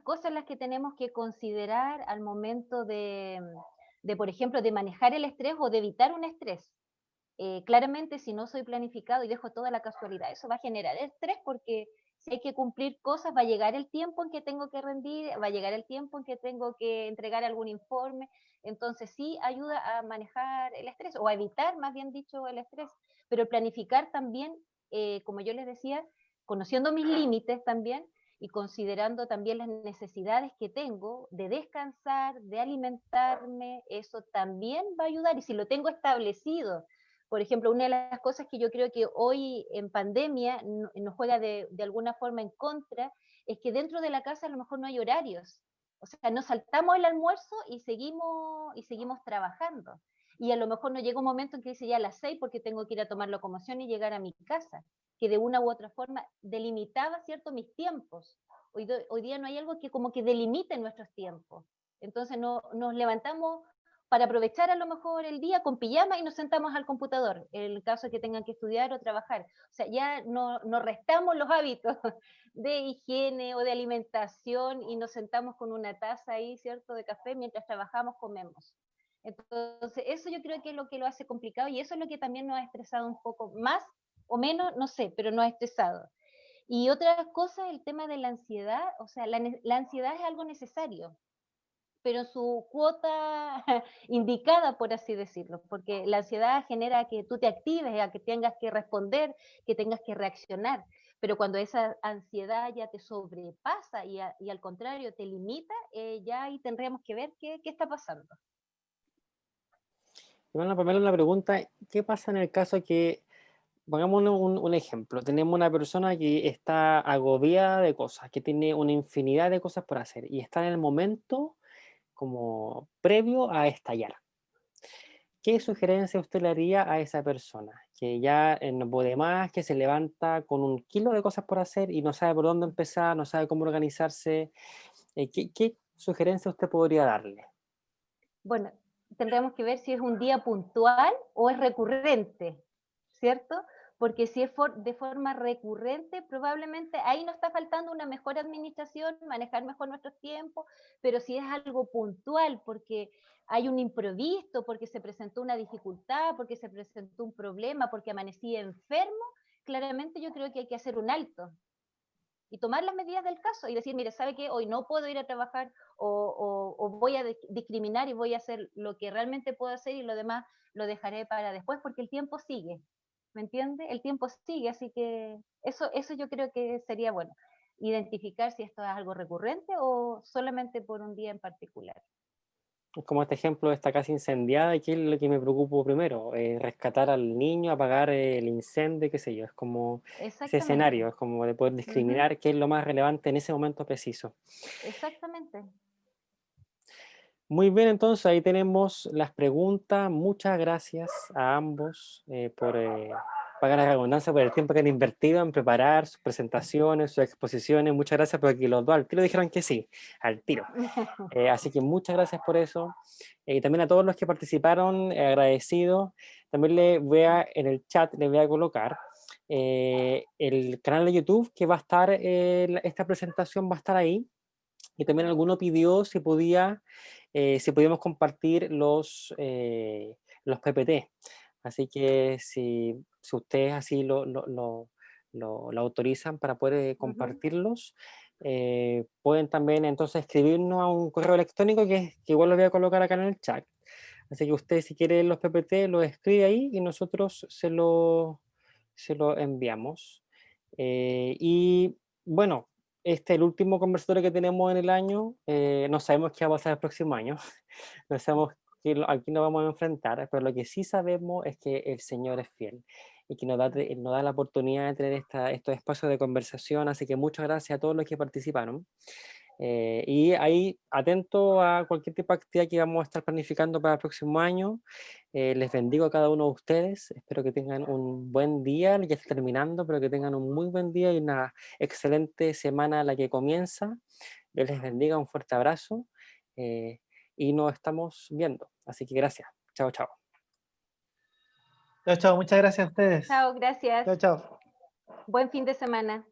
cosas las que tenemos que considerar al momento de, por ejemplo, de manejar el estrés o de evitar un estrés. Claramente, si no soy planificado y dejo toda la casualidad, eso va a generar estrés porque si hay que cumplir cosas, va a llegar el tiempo en que tengo que rendir, va a llegar el tiempo en que tengo que entregar algún informe. Entonces sí ayuda a manejar el estrés o a evitar, más bien dicho, el estrés. Pero planificar también, como yo les decía, conociendo mis límites también y considerando también las necesidades que tengo de descansar, de alimentarme, eso también va a ayudar. Y si lo tengo establecido, por ejemplo, una de las cosas que yo creo que hoy en pandemia nos juega de alguna forma en contra es que dentro de la casa a lo mejor no hay horarios. O sea, nos saltamos el almuerzo y seguimos trabajando. Y a lo mejor no llega un momento en que dice ya a las 6 porque tengo que ir a tomar locomoción y llegar a mi casa, que de una u otra forma delimitaba, ¿cierto?, mis tiempos. Hoy día no hay algo que como que delimite nuestros tiempos. Entonces nos levantamos para aprovechar a lo mejor el día con pijama y nos sentamos al computador, en el caso de que tengan que estudiar o trabajar. O sea, ya no restamos los hábitos de higiene o de alimentación y nos sentamos con una taza ahí, ¿cierto?, de café mientras trabajamos, comemos. Entonces, eso yo creo que es lo que lo hace complicado y eso es lo que también nos ha estresado un poco más o menos, no sé, pero nos ha estresado. Y otra cosa, el tema de la ansiedad, o sea, la ansiedad es algo necesario, pero en su cuota indicada, por así decirlo, porque la ansiedad genera que tú te actives, a que tengas que responder, que tengas que reaccionar, pero cuando esa ansiedad ya te sobrepasa y al contrario te limita, ya ahí tendríamos que ver qué está pasando.
Bueno, Pamela, una pregunta, ¿qué pasa en el caso que, pongamos un ejemplo, tenemos una persona que está agobiada de cosas, que tiene una infinidad de cosas por hacer y está en el momento como previo a estallar? ¿Qué sugerencia usted le haría a esa persona que ya no puede más, que se levanta con un kilo de cosas por hacer y no sabe por dónde empezar, no sabe cómo organizarse? ¿Qué sugerencia usted podría darle?
Bueno, tendríamos que ver si es un día puntual o es recurrente, ¿cierto? Porque si es de forma recurrente, probablemente ahí nos está faltando una mejor administración, manejar mejor nuestros tiempos, pero si es algo puntual, porque hay un imprevisto, porque se presentó una dificultad, porque se presentó un problema, porque amanecí enfermo, claramente yo creo que hay que hacer un alto y tomar las medidas del caso y decir, mire, ¿sabe qué? Hoy no puedo ir a trabajar o voy a discriminar y voy a hacer lo que realmente puedo hacer y lo demás lo dejaré para después porque el tiempo sigue, ¿me entiende? El tiempo sigue, así que eso yo creo que sería bueno, identificar si esto es algo recurrente o solamente por un día en particular.
Como este ejemplo de esta casa incendiada, ¿qué es lo que me preocupa primero? Rescatar al niño, apagar el incendio, qué sé yo, es como ese
Exactamente.
escenario, es como de poder
Uh -huh.
discriminar qué es lo más relevante en ese momento preciso.
Exactamente.
Muy bien, entonces ahí tenemos las preguntas. Muchas gracias a ambos por pagar la redundancia, por el tiempo que han invertido en preparar sus presentaciones, sus exposiciones. Muchas gracias porque los dos al tiro dijeron que sí, al tiro. Así que muchas gracias por eso. Y también a todos los que participaron, agradecido. También en el chat les voy a colocar el canal de YouTube que va a estar, esta presentación va a estar ahí. Y también alguno pidió si podíamos compartir los PPT. Así que si ustedes así lo autorizan para poder
Ujú.
compartirlos, pueden también entonces escribirnos a un correo electrónico que igual lo voy a colocar acá en el chat. Así que usted si quiere los PPT los escribe ahí y nosotros se lo enviamos. Y bueno, este es el último conversatorio que tenemos en el año. No sabemos qué va a pasar el próximo año. No sabemos a quién nos vamos a enfrentar, pero lo que sí sabemos es que el Señor es fiel y que nos da la oportunidad de tener estos espacios de conversación. Así que muchas gracias a todos los que participaron. Y ahí atento a cualquier tipo de actividad que vamos a estar planificando para el próximo año. Les bendigo a cada uno de ustedes. Espero que tengan un buen día, ya está terminando, pero que tengan un muy buen día y una excelente semana la que comienza. Dios les bendiga, un fuerte abrazo y nos estamos viendo. Así que gracias. Chao, chao.
Chao, chao, muchas gracias a ustedes.
Chao, gracias.
Chao, chao.
Buen fin de semana.